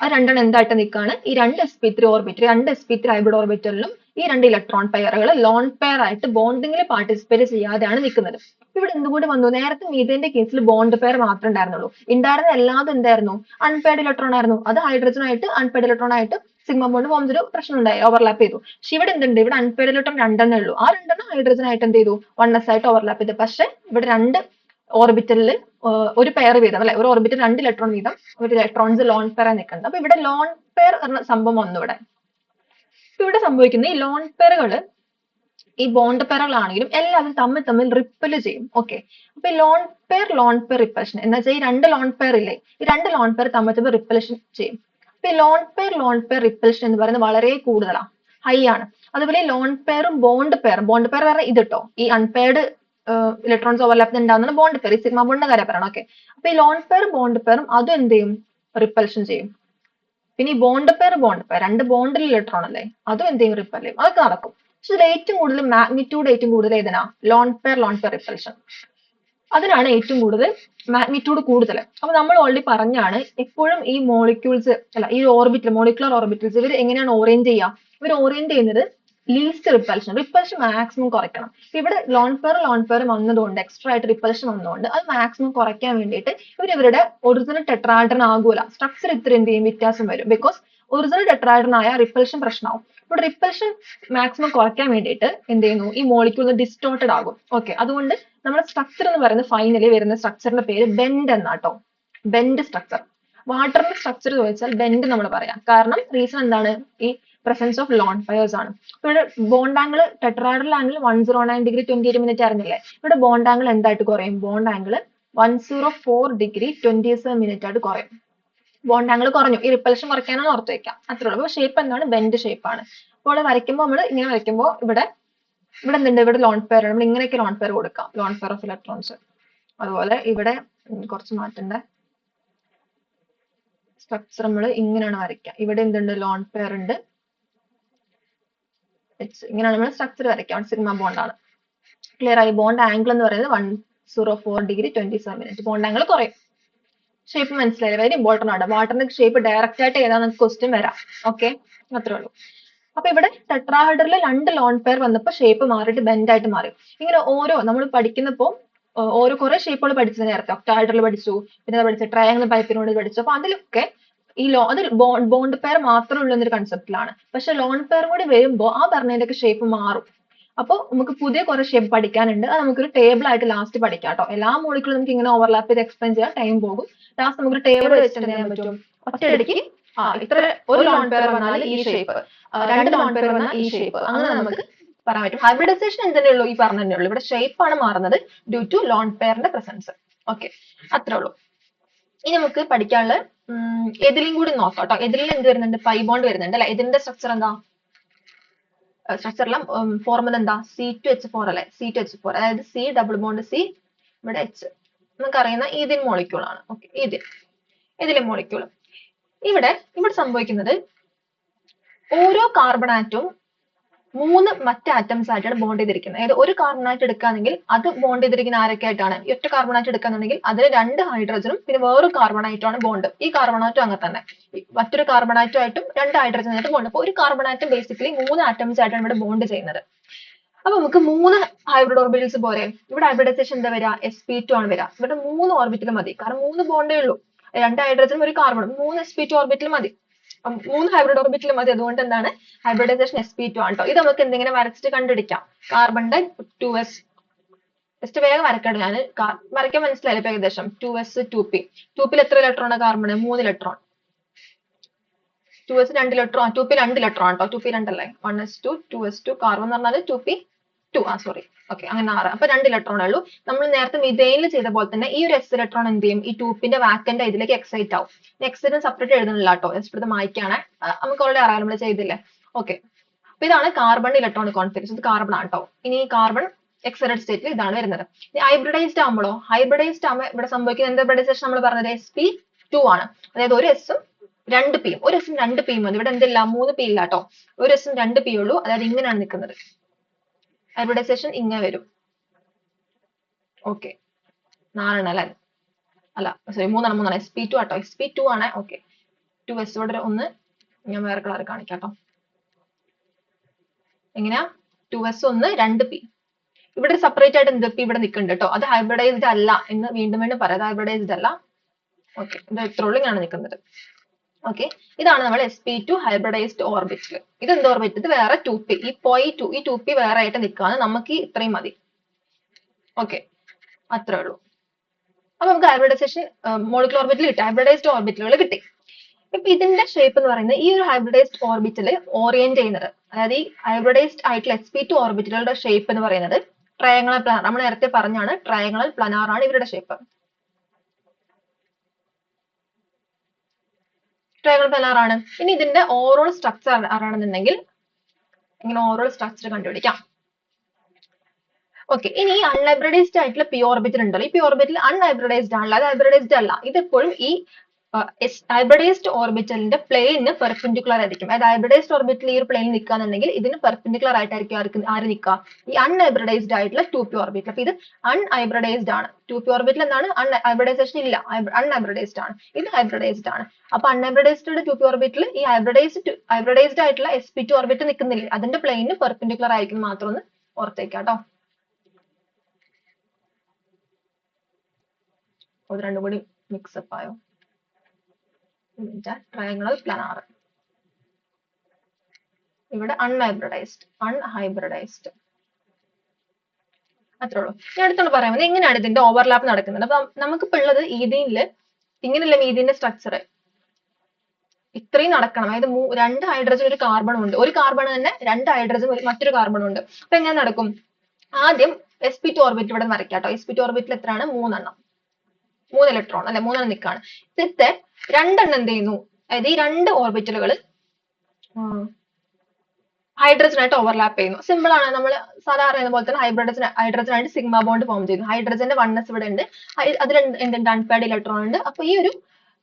ആ രണ്ടെണ്ണം എന്തായിട്ട് നിൽക്കുകയാണ്, ഈ രണ്ട് sp3 ഓർബിറ്റൽ, രണ്ട് sp3 ഹൈബ്രിഡ് ഓർബിറ്റലിലും ഈ രണ്ട് ഇലക്ട്രോൺ പെയറുകൾ ലോൺ പെയർ ആയിട്ട് ബോണ്ടിങ്ങിൽ പാർട്ടിസിപ്പേറ്റ് ചെയ്യാതെയാണ് നിൽക്കുന്നത്. ഇവിടെ എന്തുകൂടി വന്നു, നേരത്തെ മീഥേന്റെ കേസിൽ ബോണ്ട് പെയർ മാത്രമേ ഉണ്ടായിരുന്നുള്ളൂ, ഉണ്ടായിരുന്ന എല്ലാതും എന്തായിരുന്നു, അൺപെയർഡ് ഇലക്ട്രോൺ ആയിരുന്നു. അത് ഹൈഡ്രജനായിട്ട് അൺപെയർഡ് ഇലക്ട്രോൺ ആയിട്ട് സിഗ്മ ബോണ്ട് ഫോം ചെയ്തൊരു പ്രശ്നം ഉണ്ടായി, ഓവർലാപ്പ് ചെയ്തു. പക്ഷെ ഇവിടെ എന്തുണ്ട്, ഇവിടെ അൺപെയർഡ് ഇലക്ട്രോൺ രണ്ടെണ്ണേ ഉള്ളൂ. ആ രണ്ടെണ്ണം ഹൈഡ്രജൻ ആയിട്ട് എന്ത് ചെയ്തു, 1s ആയിട്ട് ഓവർലാപ്പ് ചെയ്തു. പക്ഷെ ഇവിടെ രണ്ട് ഓർബിറ്റലിൽ ഒരു പെയർ വീതം അല്ലെ, ഒരു ഓർബിറ്റൽ രണ്ട് ഇലക്ട്രോൺ വീതം, ഒരു ഇലക്ട്രോൺസ് ലോൺ പെയർ ആയി നിൽക്കുന്നത്. അപ്പൊ ഇവിടെ ലോൺ പെയർ എന്ന സംഭവം വന്നു ഇവിടെ. ഇവിടെ സംഭവിക്കുന്ന ഈ ലോൺ പെയറുകള്, ഈ ബോണ്ട് പെയറുകളാണെങ്കിലും എല്ലാവരും തമ്മിൽ തമ്മിൽ റിപ്പൽ ചെയ്യും. ഓക്കെ, അപ്പൊ ഈ ലോൺ പെയർ റിപ്പൽഷൻ എന്ന് വെച്ചാൽ ഈ രണ്ട് ലോൺ പെയർ ഇല്ലേ, ഈ രണ്ട് ലോൺ പെയർ തമ്മിൽ തമ്മിൽ റിപ്പൽഷൻ ചെയ്യും. അപ്പൊ ഈ ലോൺ പെയർ റിപ്പൽഷൻ എന്ന് പറയുന്നത് വളരെ കൂടുതലാണ്, ഹൈ ആണ്. അതുപോലെ ലോൺ പെയറും ബോണ്ട് പെയർ പറഞ്ഞാൽ ഇത് ട്ടോ, ഈ അൺപെയർഡ് ഇലക്ട്രോൺസ് ഓവർലാപ്പ് ഉണ്ടാകുന്ന ബോണ്ട് പെയർ, ഈ സിഗ്മ ബോണ്ടിന്റെ കാര്യം പറയണം. ഓക്കെ, അപ്പൊ ഈ ലോൺ പെയറും ബോണ്ട് പെയറും അതും എന്ത് ചെയ്യും, റിപ്പൽഷൻ ചെയ്യും. പിന്നെ ഈ ബോണ്ട് പെയർ രണ്ട് ബോണ്ടിൽ ഇലക്ട്രോൺ അല്ലേ, അതും എന്ത് ചെയ്യും, റിപ്പൽ ചെയ്യും. അതൊക്കെ നടക്കും. പക്ഷെ ഇതിൽ ഏറ്റവും കൂടുതൽ മാഗ്നിറ്റ്യൂഡ് ഏറ്റവും കൂടുതൽ ഏതിനാ, ലോൺ പെയർ റിപ്പൽഷൻ, അതിനാണ് ഏറ്റവും കൂടുതൽ മാഗ്നിറ്റ്യൂഡ് കൂടുതൽ. അപ്പൊ നമ്മൾ ഓൾറെഡി പറഞ്ഞാണ്, എപ്പോഴും ഈ മോളിക്യൂൾസ് അല്ല, ഈ മോളിക്കുലർ ഓർബിറ്റൽസ് ഇവർ എങ്ങനെയാണ് ഓറിയന്റ് ചെയ്യുക, ഇവർ ഓറിയന്റ് ചെയ്യുന്നത് ലീസ്റ്റ് റിപ്പൽഷൻ മാക്സിമം കുറയ്ക്കണം. ഇവിടെ ലോൺ പെയർ വന്നതുകൊണ്ട്, എക്സ്ട്രാ ആയിട്ട് റിപ്പൽഷൻ വന്നതുകൊണ്ട് അത് മാക്സിമം കുറയ്ക്കാൻ വേണ്ടിയിട്ട് ഇവരുടെ ഒറിജിനൽ ടെട്രാഹെഡ്രൺ ആകൂല, സ്ട്രക്ചർ ഇത്ര എന്ത് ചെയ്യും, വ്യത്യാസം വരും. ബിക്കോസ് ഒറിജിനൽ ടെട്രാഹെഡ്രൺ ആയ റിപ്പൽഷൻ പ്രശ്നമാവും. ഇവിടെ റിപ്പൽഷൻ മാക്സിമം കുറയ്ക്കാൻ വേണ്ടിയിട്ട് എന്ത് ചെയ്യുന്നു, ഈ മോളിക്യൂൾ ഡിസ്റ്റോർട്ടഡ് ആകും. ഓക്കെ, അതുകൊണ്ട് നമ്മുടെ സ്ട്രക്ചർ എന്ന് പറയുന്നത് ഫൈനലി വരുന്ന സ്ട്രക്ചറിന്റെ പേര് ബെൻഡ് എന്നാട്ടോ, ബെൻഡ് സ്ട്രക്ചർ. വാട്ടറിന്റെ സ്ട്രക്ചർ ചോദിച്ചാൽ ബെൻഡ് നമ്മൾ പറയാം. കാരണം റീസൺ എന്താണ്, ഈ presence of lone pairs ആണ്. ഇവിടെ bond angle tetrahedral angle 109 degree 28 minute ആയിരുന്നില്ലേ, ഇവിടെ ബോണ്ട് ആംഗിൾ എന്തായിട്ട് കുറയും, ബോണ്ട് ആംഗിൾ 104 ഡിഗ്രി 27 മിനിറ്റ് ആയിട്ട് കുറയും. ബോണ്ട് ആംഗിൾ കുറഞ്ഞു, ഈ റിപ്പൽഷൻ കുറയ്ക്കാനാണ് ഓർത്ത് വെക്കാം, അത്രേ ഉള്ളൂ. അപ്പോൾ ഷേപ്പ് എന്താണ്, ബെൻഡ് ഷേപ്പ് ആണ്. അപ്പോൾ വരയ്ക്കുമ്പോൾ നമ്മൾ ഇങ്ങനെ വരയ്ക്കുമ്പോൾ ഇവിടെ എന്തുണ്ട്, ഇവിടെ ലോൺ പെയർ, നമ്മൾ ഇങ്ങനെയൊക്കെ ലോൺ പെയർ കൊടുക്കാം, ലോൺ പെയർ ഓഫ് ഇലക്ട്രോൺസ്. അതുപോലെ ഇവിടെ കുറച്ച് മാറ്റേണ്ട സ്ട്രക്ചർ നമ്മൾ ഇങ്ങനെയാണ് വരയ്ക്കുക. ഇവിടെ എന്തുണ്ട്, ലോൺ പെയർ ഉണ്ട്, ഇങ്ങനെയാണ് നമ്മൾ സ്ട്രക്ചർ വരയ്ക്കുക. സിഗ്മ ബോണ്ട് ആണ്. ക്ലിയർ ആയി. ബോണ്ട് ആംഗിൾ എന്ന് പറയുന്നത് 104 ഡിഗ്രി 27 മിനിറ്റ്. ബോണ്ട് ആംഗിൾ കുറയും. ഷേപ്പ് മനസ്സിലായില്ലേ, വെരി ഇമ്പോർട്ടന്റ് ആണ്. വാട്ടറിന്റെ ഷേപ്പ് ഡയറക്റ്റ് ആയിട്ട് ഏതാണെന്ന് ക്വസ്റ്റ്യൻ വരാം. ഓക്കെ, അത്രേ ഉള്ളൂ. അപ്പൊ ഇവിടെ ടെട്രാഹെഡ്രലിൽ രണ്ട് ലോൺ പെയർ വന്നപ്പോൾ ഷേപ്പ് മാറിയിട്ട് ബെൻഡ് ആയിട്ട് മാറി. ഇങ്ങനെ ഓരോ നമ്മൾ പഠിക്കുന്നപ്പോൾ ഓരോ കുറെ ഷേപ്പുകൾ പഠിച്ചത് നേരത്തെ, ഒക്ടാഹെഡ്രൽ പഠിച്ചു, പിന്നെ പഠിച്ച ട്രയാങ്കിൾ പൈപ്പിനോട് പഠിച്ചു. അപ്പൊ അതിലൊക്കെ ഈ അതിൽ ബോണ്ട് പെയർ മാത്രമേ ഉള്ളൂ എന്നൊരു കൺസെപ്റ്റിലാണ്. പക്ഷെ ലോൺ പെയർ കൂടി വരുമ്പോൾ ആ പറഞ്ഞതിന്റെ ഒക്കെ ഷേപ്പ് മാറും. അപ്പോൾ നമുക്ക് പുതിയ കുറെ ഷേപ്പ് പഠിക്കാനുണ്ട്. അത് നമുക്കൊരു ടേബിൾ ആയിട്ട് ലാസ്റ്റ് പഠിക്കാം കേട്ടോ. എല്ലാ മോളിക്യൂളും നമുക്ക് ഇങ്ങനെ ഓവർലാപ്പ് ചെയ്ത് എക്സ്പ്ലെയിൻ ചെയ്യാൻ ടൈം പോകും. ലാസ്റ്റ് നമുക്കൊരു ടേബിൾ വെച്ചിട്ട് എന്ത് ചെയ്യാൻ പറ്റും, ഒറ്റയടിക്ക് ഇത്ര ഒരു ലോൺ പെയർ വന്നാൽ ഈ ഷേപ്പ്, രണ്ട് ലോൺ പെയർ വന്നാൽ ഈ ഷേപ്പ്, അങ്ങനെ നമുക്ക് പറയാൻ പറ്റും. ഹൈബ്രിഡൈസേഷൻ എന്തെന്നേ ഉള്ളൂ, ഈ പറഞ്ഞതന്നെ ഉള്ളൂ. ഇവിടെ ഷേപ്പ് ആണ് മാറുന്നത് ഡ്യൂ ടു ലോൺ പെയറിന്റെ പ്രസൻസ്. ഓക്കെ, അത്രേ ഉള്ളൂ. ഇനി നമുക്ക് പഠിക്കാനുള്ള എതിലും കൂടി നോക്കാം കേട്ടോ. എതിലിൽ എന്ത് വരുന്നുണ്ട്, പൈ ബോണ്ട് വരുന്നുണ്ട് അല്ലെ. ഇതിന്റെ സ്ട്രക്ചർ എന്താ, സ്ട്രക്ചറിലും ഫോർമുല എന്താ, C2H4 അല്ലെ, C2H4, അതായത് C ഡബിൾ ബോണ്ട് C, ഇവിടെ H, നമുക്ക് അറിയുന്ന ഈഥിൻ മോളിക്യൂൾ ആണ്. ഓക്കെ, ഇതിലെ മോളിക്യൂൾ. ഇവിടെ സംഭവിക്കുന്നത് ഓരോ കാർബൺ ആറ്റവും മൂന്ന് മറ്റ് ആറ്റംസ് ആയിട്ടാണ് ബോണ്ട് ചെയ്തിരിക്കുന്നത്. അതായത് ഒരു കാർബൺ ആറ്റം എടുക്കുകയാണെങ്കിൽ അത് ബോണ്ട് ചെയ്തിരിക്കുന്ന ആരൊക്കെ ആയിട്ടാണ്, ഒറ്റ കാർബൺ ആറ്റം എടുക്കുകയാണെങ്കിൽ അതിൽ രണ്ട് ഹൈഡ്രജനും പിന്നെ വേറൊരു കാർബൺ ആറ്റമാണ് ബോണ്ട്. ഈ കാർബൺ ആറ്റം അങ്ങനെ തന്നെ മറ്റൊരു കാർബൺ ആറ്റം ആയിട്ടും രണ്ട് ഹൈഡ്രജൻ ആയിട്ടും ബോണ്ട്. അപ്പോൾ ഒരു കാർബൺ ആറ്റം ബേസിക്കലി മൂന്ന് ആറ്റംസ് ആയിട്ടാണ് ഇവിടെ ബോണ്ട് ചെയ്യുന്നത്. അപ്പൊ നമുക്ക് മൂന്ന് ഹൈബ്രിഡ് ഓർബിറ്റൽസ് പോരെ. ഇവിടെ ഹൈബ്രിഡൈസേഷൻ എന്താ വരിക, sp2 ആണ് വരിക. ഇവിടെ 3 ഓർബിറ്റൽ മതി, കാരണം 3 ബോണ്ടേ ഉള്ളൂ, രണ്ട് ഹൈഡ്രജനും ഒരു കാർബണും, 3 sp2 ഓർബിറ്റൽ മതി, 3 ഹൈബ്രിഡ് ഓർബിറ്റൽ മതി. അതുകൊണ്ട് എന്താണ് ഹൈബ്രിഡൈസേഷൻ sp2 ആണ് കേട്ടോ. ഇത് നമുക്ക് എന്തെങ്കിലും വരച്ചിട്ട് കണ്ടുപിടിക്കാം. കാർബണിന്റെ 2s ജസ്റ്റ് വേഗം വരക്കട്ടെ ഞാൻ വരയ്ക്കാൻ മനസ്സിലായില്ലേ ഇപ്പൊ ഏകദേശം 2s 2p 2p എത്ര ഇലക്ട്രോൺ ആണ് carbon 3 electron 2s 2 electron 2p 2 electron കേട്ടോ 2p 2 അല്ലേ 1s2 2s2 കാർബൺ എന്ന് പറഞ്ഞാൽ 2p 2 സോറി ഓക്കെ അങ്ങനെ 6 അപ്പൊ 2 ഇലക്ട്രോൺ ഉള്ളൂ നമ്മൾ നേരത്തെ മിഥൈനിൽ ചെയ്ത പോലെ തന്നെ ഈ ഒരു s ഇലക്ട്രോൺ എന്ത് ചെയ്യും ഈ 2pന്റെ വാക്കന്റ് ഇതിലേക്ക് എക്സൈറ്റ് ആവും എക്സൈറ്റ് സെപ്പറേറ്റ് എഴുതുന്നില്ല കേട്ടോ ജസ്റ്റ് ഇത് മായ്ക്കാണ് നമുക്ക് ഓൾറെഡി അറിയാം നമ്മൾ ചെയ്തില്ലേ ഓക്കെ അപ്പൊ ഇതാണ് കാർബൺ ഇലക്ട്രോണിക് കോൺഫിഗറേഷൻ ഇത് കാർബൺ ആണ് കേട്ടോ ഇനി കാർബൺ എക്സൈറ്റഡ് സ്റ്റേറ്റിൽ ഇതാണ് വരുന്നത് ഇനി ഹൈബ്രിഡൈസ്ഡ് ആകുമ്പോഴോ ഹൈബ്രിഡൈസ്ഡ് ആകുമ്പോൾ ഇവിടെ സംഭവിക്കുന്ന എന്ത് ഹൈബ്രിഡൈസേഷൻ നമ്മൾ പറഞ്ഞത് sp2 ആണ് അതായത് ഒരു എസും 2 പിയും ഒരു എസും 2 പിയും മതി ഇവിടെ എന്തില്ല 3 പി ഇല്ല കേട്ടോ ഒരു എസും 2 പി ഉള്ളൂ അതായത് ഇങ്ങനെയാണ് നിൽക്കുന്നത് ഹൈബ്രിഡൈസേഷൻ ഇങ്ങനെ വരും ഓക്കെ 4 അല്ലേ അല്ല സോറി 3 sp2 ആട്ടോ sp2 ആണ് ഓക്കെ 2s ഇവിടെ ഒന്ന് ഞാൻ വേറെ കളർ കാണിക്കാം കേട്ടോ എങ്ങനെയാ 2s ഒന്ന് 2 പി ഇവിടെ സെപ്പറേറ്റ് ആയിട്ട് എന്ത് ഇവിടെ നിൽക്കുന്നുണ്ട് കേട്ടോ അത് ഹൈബ്രിഡൈസ്ഡ് അല്ല എന്ന് വീണ്ടും വീണ്ടും പറയാം അത് ഹൈബ്രിഡൈസ്ഡ് അല്ല ഓക്കെ ഇത് ഇത്രയുള്ളിൽ ആണ് നിൽക്കുന്നത് ഓക്കെ ഇതാണ് നമ്മൾ sp2 ഹൈബ്രിഡൈസ്ഡ് ഓർബിറ്റൽ ഇത് എന്ത് ഓർബിറ്റ് ഇത് വേറെ 2p ഈ ഈ 2p വേറെ ആയിട്ട് നിൽക്കുകയാണ് നമുക്ക് ഇത്രയും മതി ഓക്കെ അത്രേ ഉള്ളൂ അപ്പൊ നമുക്ക് ഹൈബ്രിഡൈസേഷൻ മോളിക്കുലർ ഓർബിറ്റൽ കിട്ടി ഹൈബ്രിഡൈസ്ഡ് ഓർബിറ്റലുകൾ കിട്ടി ഇപ്പൊ ഇതിന്റെ ഷേപ്പ് എന്ന് പറയുന്നത് ഈ ഒരു ഹൈബ്രിഡൈസ്ഡ് ഓർബിറ്റൽ ഓറിയന്റ് ചെയ്യുന്നത് അതായത് ഈ ഹൈബ്രിഡൈസ്ഡ് ആയിട്ടുള്ള sp2 ഓർബിറ്റലുകളുടെ ഷേപ്പ് എന്ന് പറയുന്നത് ട്രയാംഗുലർ പ്ലാനർ നമ്മൾ നേരത്തെ പറഞ്ഞാണ് ട്രയാംഗുലർ പ്ലാനർ ആണ് ഇവരുടെ ഷേപ്പ് ട്രയാംഗുലർ പ്ലാനർ ആണ് ഇനി ഇതിന്റെ ഓവറോൾ സ്ട്രക്ചർ അറിയണമെന്നുണ്ടെങ്കിൽ ഇങ്ങനെ ഓവറോൾ സ്ട്രക്ചർ കണ്ടുപിടിക്കാം ഓക്കെ ഇനി അൺഹൈബ്രിഡൈസ്ഡ് ആയിട്ടുള്ള പി ഓർബിറ്റൽ ഉണ്ടല്ലോ ഈ പി ഓർബിറ്റൽ അൺഹൈബ്രിഡൈസ്ഡ് ആണല്ലോ അത് ഹൈബ്രിഡൈസ്ഡ് അല്ല ഇത് എപ്പോഴും ഈ ഹൈബ്രിഡൈസ്ഡ് ഓർബിറ്റലിന്റെ പ്ലെയിനിന് പെർപെൻഡിക്കുലർ ആയിരിക്കും അതായത് ഹൈബ്രിഡൈസ്ഡ് ഓർബിറ്റൽ ഈ ഒരു പ്ലെയിൻ നിൽക്കുകയാണെന്നുണ്ടെങ്കിൽ ഇതിന് പെർപെൻഡിക്കുലർ ആയിട്ടായിരിക്കും ആര് നിൽക്കുക ഈ അൺഹൈബ്രിഡൈസ്ഡ് ആയിട്ടുള്ള 2p ഓർബിറ്റൽ അപ്പൊ ഇത് അൺഹൈബ്രിഡൈസ്ഡ് ആണ് 2p ഓർബിറ്റൽ എന്താണ് ഹൈബ്രിഡൈസേഷൻ ഇല്ല അൺഹൈബ്രിഡൈസ്ഡ് ആണ് ഇത് ഹൈബ്രിഡൈസ്ഡ് ആണ് അപ്പൊ അൺഹൈബ്രിഡൈസ്ഡ് 2p ഓർബിറ്റൽ ഈ ഹൈബ്രിഡൈസ്ഡ് ആയിട്ടുള്ള sp2 ഓർബിറ്റൽ നിൽക്കുന്നില്ലേ അതിന്റെ പ്ലെയിനിന് പെർപെൻഡിക്കുലർ ആയിരിക്കും മാത്രം ഒന്ന് ഓർത്തേക്കാട്ടോ അത് രണ്ടും കൂടി മിക്സപ്പ് ആയോ ട്രയാംഗുലർ പ്ലാനർ ഇവിടെ അൺഹൈബ്രിഡൈസ്ഡ് അത്രേ ഉള്ളൂ ഞാൻ അടുത്തോണ്ട് പറയാം എങ്ങനെയാണ് ഇതിന്റെ ഓവർലാപ്പ് നടക്കുന്നത് അപ്പൊ നമുക്കിപ്പോ ഉള്ളത് ഈഥീനില് ഇങ്ങനെയല്ല മീഥീന്റെ സ്ട്രക്ചർ ഇത്രയും നടക്കണം അതായത് 2 ഹൈഡ്രജൻ ഒരു കാർബണും ഉണ്ട് ഒരു കാർബൺ തന്നെ 2 ഹൈഡ്രജൻ മറ്റൊരു കാർബണും ഉണ്ട് അപ്പൊ എങ്ങനെ നടക്കും ആദ്യം sp2 ഓർബിറ്റ് ഇവിടെ വരയ്ക്കാം കേട്ടോ sp2 ഓർബിറ്റിൽ എത്രയാണ് 3 എണ്ണം 3 ഇലക്ട്രോൺ അല്ലെ 3 എണ്ണം നിൽക്കാണ് ഇതിത്തെ 2 എണ്ണം എന്ത് ചെയ്യുന്നു അതായത് ഈ 2 ഓർബിറ്റലുകൾ ഹൈഡ്രജൻ ആയിട്ട് ഓവർലാപ്പ് ചെയ്യുന്നു സിമ്പിൾ ആണ് നമ്മൾ സാധാരണ പോലെ തന്നെ ഹൈഡ്രജൻ ആയിട്ട് സിഗ്മ ബോണ്ട് ഫോം ചെയ്യുന്നു ഹൈഡ്രജന്റെ 1s ഇവിടെ ഉണ്ട് അതിൽ എന്തുണ്ട് അൺപെയർഡ് ഇലക്ട്രോൺ ഉണ്ട് അപ്പൊ ഈ ഒരു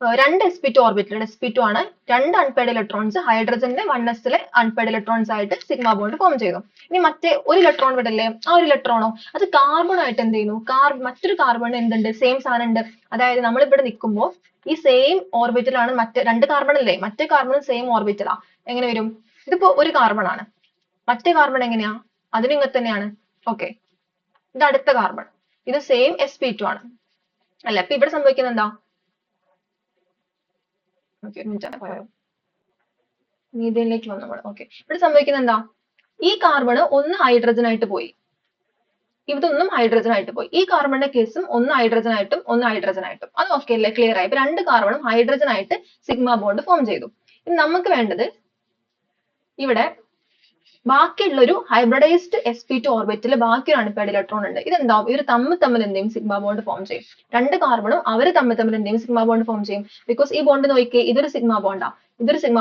2 sp2 ഓർബിറ്റൽ sp2 ആണ് 2 അൺപെയർഡ് ഇലക്ട്രോൺസ് ഹൈഡ്രജന്റെ 1sലെ അൺപെയർഡ് ഇലക്ട്രോൺസ് ആയിട്ട് സിഗ്മ ബോണ്ട് ഫോം ചെയ്തു ഇനി മറ്റേ ഒരു ഇലക്ട്രോൺ വിടല്ലേ ആ ഒരു ഇലക്ട്രോണോ അത് കാർബൺ ആയിട്ട് എന്ത് ചെയ്യുന്നു മറ്റൊരു കാർബൺ എന്തുണ്ട് സെയിം സാധനം ഉണ്ട് അതായത് നമ്മൾ ഇവിടെ നിൽക്കുമ്പോൾ ഈ സെയിം ഓർബിറ്റലാണ് മറ്റേ 2 കാർബൺ അല്ലേ മറ്റേ കാർബണും സെയിം ഓർബിറ്റലാ എങ്ങനെ വരും ഇതിപ്പോ ഒരു കാർബൺ ആണ് മറ്റേ കാർബൺ എങ്ങനെയാ അതിനും ഇങ്ങനെ തന്നെയാണ് ഓക്കെ ഇത് അടുത്ത കാർബൺ ഇത് സെയിം sp2 ആണ് അല്ല അപ്പൊ ഇവിടെ സംഭവിക്കുന്നത് എന്താ മീഥേനിലേക്ക് വന്നു നമ്മൾ ഓക്കെ ഇവിടെ സംഭവിക്കുന്നത് എന്താ ഈ കാർബണ് ഒന്ന് ഹൈഡ്രജൻ ആയിട്ട് പോയി ഇതൊന്നും ഹൈഡ്രജൻ ആയിട്ട് പോയി ഈ കാർബണിന്റെ കേസും ഒന്ന് ഹൈഡ്രജൻ ആയിട്ടും അത് ഓക്കെ അല്ലേ ക്ലിയർ ആയി ഇപ്പൊ 2 കാർബണും ഹൈഡ്രജൻ ആയിട്ട് സിഗ്മ ബോണ്ട് ഫോം ചെയ്തു ഇനി നമുക്ക് വേണ്ടത് ഇവിടെ ബാക്കിയുള്ള ഒരു ഹൈബ്രിഡൈസ്ഡ് sp2 ഓർബിറ്റിൽ ബാക്കി ഒരു അൺപെയർഡ് ഇലക്ട്രോൺ ഉണ്ട് ഇതെന്താവും ഇവർ തമ്മിൽ എന്തെയും സിഗ്മ ബോണ്ട് ഫോം ചെയ്യും 2 കാർബണും അവർ തമ്മിൽ എന്തെയും സിഗ്മ ബോണ്ട് ഫോം ചെയ്യും ബിക്കോസ് ഈ ബോണ്ട് നോക്കിയേ ഇതൊരു സിഗ്മ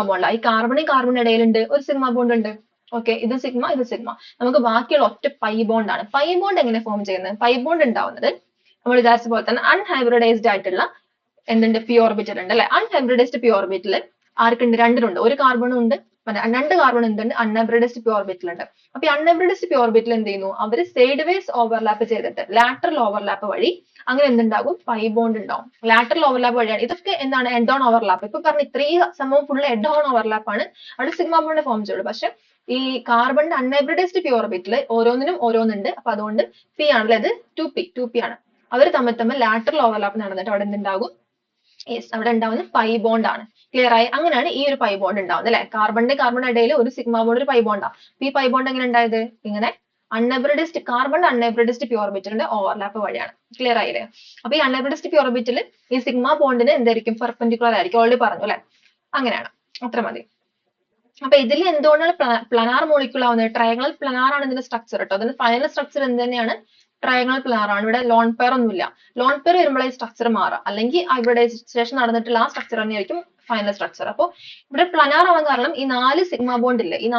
ബോണ്ടാ ഈ കാർബൺ ഇടയിലുണ്ട് ഒരു സിഗ്മ ബോണ്ട് ഉണ്ട് ഓക്കെ ഇത് സിഗ്മ നമുക്ക് ബാക്കിയുള്ള ഒറ്റ പൈ ബോണ്ട് ആണ് പൈ ബോണ്ട് എങ്ങനെ ഫോം ചെയ്യുന്നത് പൈ ബോണ്ട് ഉണ്ടാവുന്നത് നമ്മൾ വിചാരിച്ച പോലെ തന്നെ അൺഹൈബ്രിഡൈസ്ഡ് ആയിട്ടുള്ള എന്തുണ്ട് പി ഓർബിറ്റൽ ഉണ്ട് അല്ലെ അൺഹൈബ്രിഡൈസ്ഡ് പി ഓർബിറ്റൽ ആർക്കുണ്ട് രണ്ടിനുണ്ട് ഒരു കാർബണും ഉണ്ട് 2 കാർബൺ എന്തുണ്ട് അൺഹൈബ്രിഡൈസ്ഡ് പി ഓർബിറ്റൽ ഉണ്ട് അപ്പൊ ഈ അൺഹൈബ്രിഡൈസ്ഡ് പി ഓർബിറ്റൽ എന്ത് ചെയ്യുന്നു അവര് സൈഡ് വേസ് ഓവർലാപ്പ് ചെയ്തിട്ട് ലാറ്ററൽ ഓവർലാപ്പ് വഴി അങ്ങനെ എന്തുണ്ടാകും പൈ ബോണ്ട് ഉണ്ടാവും ലാറ്ററൽ ഓവർലാപ്പ് വഴിയാണ് ഇതൊക്കെ എന്താണ് എഡ് ഓൺ ഓവർലാപ്പ് ഇപ്പൊ പറഞ്ഞ ഇത്രയും സംഭവം ഫുൾ എഡ് ഓൺ ഓവർലാപ്പ് ആണ് അവിടെ സിഗ്മ ബോണ്ട് ഫോം ചെയ്യുള്ളൂ പക്ഷെ ഈ കാർബണിന്റെ അൺഹൈബ്രിഡൈസ്ഡ് പി ഓർബിറ്റൽ ഓരോന്നിനും ഓരോന്നുണ്ട് അപ്പൊ അതുകൊണ്ട് പി ആണല്ലോ അത് 2p ആണ് അവർ തമ്മിൽ ലാറ്ററൽ ഓവർലാപ്പ് നടന്നിട്ട് അവിടെ എന്തുണ്ടാകും അവിടെ ഉണ്ടാവുന്ന പൈ ബോണ്ട് ആണ് ക്ലിയർ ആയി അങ്ങനെയാണ് ഈ ഒരു പൈ ബോണ്ട് ഉണ്ടാവുന്നത് അല്ലെ കാർബൺ ഇടയിൽ ഒരു സിഗ്മ ബോണ്ട് ഒരു പൈ ബോണ്ടാ ഈ പൈ ബോണ്ട് എങ്ങനെ ഉണ്ടായത് ഇങ്ങനെ അൺഹൈബ്രിഡൈസ്ഡ് കാർബൺ അൺഹൈബ്രിഡൈസ്ഡ് പി ഓർബിറ്റലിന്റെ ഓവർലാപ്പ് വഴിയാണ്. ക്ലിയർ ആയില്ലേ? അപ്പൊ ഈ അൺഹൈബ്രിഡൈസ്ഡ് പി ഓർബിറ്റൽ ഈ സിഗ്മ ബോണ്ടിന് എന്തായിരിക്കും പെർപെൻഡിക്കുലർ ആയിരിക്കും. ഓൾറെഡി പറഞ്ഞു അല്ലെ? അങ്ങനെയാണ്. അത്ര മതി. അപ്പൊ ഇതിൽ എന്തുകൊണ്ടാണ് പ്ലനാർ മോളിക്യൂൾ ആവുന്നത്? ട്രയാഗണൽ പ്ലനാർ ആണ് ഇതിന്റെ സ്ട്രക്ചർ കേട്ടോ. അതിന്റെ ഫൈനൽ സ്ട്രക്ചർ എന്ത് തന്നെയാണ്? ട്രയാഗണൽ പ്ലനാർ ആണ്. ഇവിടെ ലോൺ പെയർ ഒന്നുമില്ല. ലോൺ പെയർ വരുമ്പോഴേ സ്ട്രക്ചർ മാറാം. അല്ലെങ്കിൽ ഹൈബ്രിഡൈസേഷൻ നടന്നിട്ടുള്ള ആ സ്ട്രക്ചർ തന്നെയായിരിക്കും ഫൈനൽ സ്ട്രക്ചർ. അപ്പോൾ ഇവിടെ പ്ലനാർ ആവാൻ കാരണം ഈ 4 സിഗ്മ ബോണ്ട് ഇല്ലേ, ഈ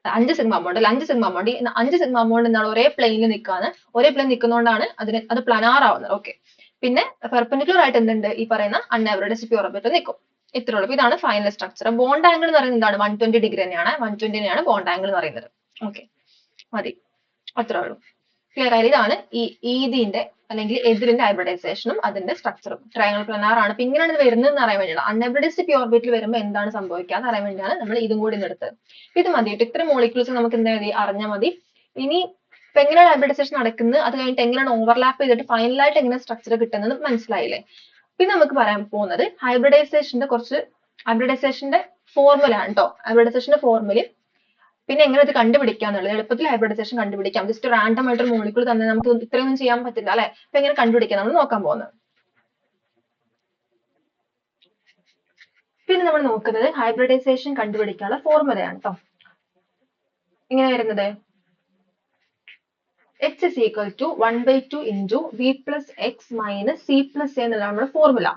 5 സിഗ്മ ബോണ്ട് അല്ല 5 സിഗ്മ ബോണ്ട്, ഈ 5 സിഗ്മ ബോണ്ട് എന്താണ് ഒരേ പ്ലെയിനിൽ നിൽക്കാണ്. ഒരേ പ്ലെയിൻ നിൽക്കുന്നതുകൊണ്ടാണ് അത് പ്ലനാർ ആവുന്നത്. ഓക്കെ. പിന്നെ പെർപെൻഡിക്കുലർ ആയിട്ട് എന്തുണ്ട്? ഈ പറയുന്ന അൺഹൈബ്രിഡൈസ്ഡ് പി ഓർബിറ്റൽ നിൽക്കും. ഇത്രേ ഉള്ളൂ. ഇതാണ് ഫൈനൽ സ്ട്രക്ചർ. ബോണ്ട് ആംഗിൾ എന്ന് പറയുന്നത് എന്താണ്? 120 ഡിഗ്രി തന്നെയാണ്. 120 തന്നെയാണ് ബോണ്ട് ആംഗിൾ എന്ന് പറയുന്നത്. ഓക്കെ, മതി. അത്രേ ഉള്ളൂ. ക്ലിയർ ആയി? ഇതാണ് ഈ ഇതിന്റെ അല്ലെങ്കിൽ എതിരിന്റെ ഹൈബ്രിഡൈസേഷനും അതിന്റെ സ്ട്രക്ചറും. ട്രയാഗണൽ പ്ലനാർ ആണ്. അപ്പൊ ഇങ്ങനെയാണ് ഇത് വരുന്നതെന്ന് അറിയാൻ വേണ്ടിയാണ്. അൺഹൈബ്രിഡൈസ്ഡ് പി ഓർബിറ്റൽ വരുമ്പോൾ എന്താണ് സംഭവിക്കുക എന്ന് അറിയാൻ വേണ്ടിയാണ് നമ്മൾ ഇതും കൂടി എടുത്തത്. ഇത് മതിയിട്ട് ഇത്ര മോളിക്യൂൾസ് നമുക്ക് എന്താ മതി? അറിഞ്ഞാൽ മതി. ഇനി ഇപ്പൊ എങ്ങനെയാണ് ഹൈബ്രിഡൈസേഷൻ നടക്കുന്നത്, അത് കഴിഞ്ഞിട്ട് എങ്ങനെയാണ് ഓവർലാപ്പ് ചെയ്തിട്ട് ഫൈനലായിട്ട് എങ്ങനെ സ്ട്രക്ചർ കിട്ടുന്നത് മനസ്സിലായില്ലേ? പിന്നെ നമുക്ക് പറയാൻ പോകുന്നത് ഹൈബ്രിഡൈസേഷന്റെ ഫോർമുല ആണ് കേട്ടോ. ഹൈബ്രിഡൈസേഷന്റെ ഫോർമുലയും പിന്നെ എങ്ങനെ ഇത് കണ്ടുപിടിക്കാന്നുള്ളത്. എളുപ്പത്തിൽ ഹൈബ്രിഡൈസേഷൻ കണ്ടുപിടിക്കാം. ജസ്റ്റ് റാൻഡം ആയിട്ട് ഒരു മോളിക്യൂൾ തന്നെ നമുക്ക് ഇത്രയൊന്നും ചെയ്യാൻ പറ്റില്ല അല്ലെ? അപ്പൊ എങ്ങനെ കണ്ടുപിടിക്കാം നമ്മൾ നോക്കാൻ പോകുന്നത്. പിന്നെ നമ്മൾ നോക്കുന്നത് ഹൈബ്രിഡൈസേഷൻ കണ്ടുപിടിക്കാനുള്ള ഫോർമുലയാണ് കേട്ടോ. ഇങ്ങനെ വരുന്നത് H is equal to 1/2 into V plus X minus C plus A എന്നുള്ളതാണ് നമ്മുടെ ഫോർമുല.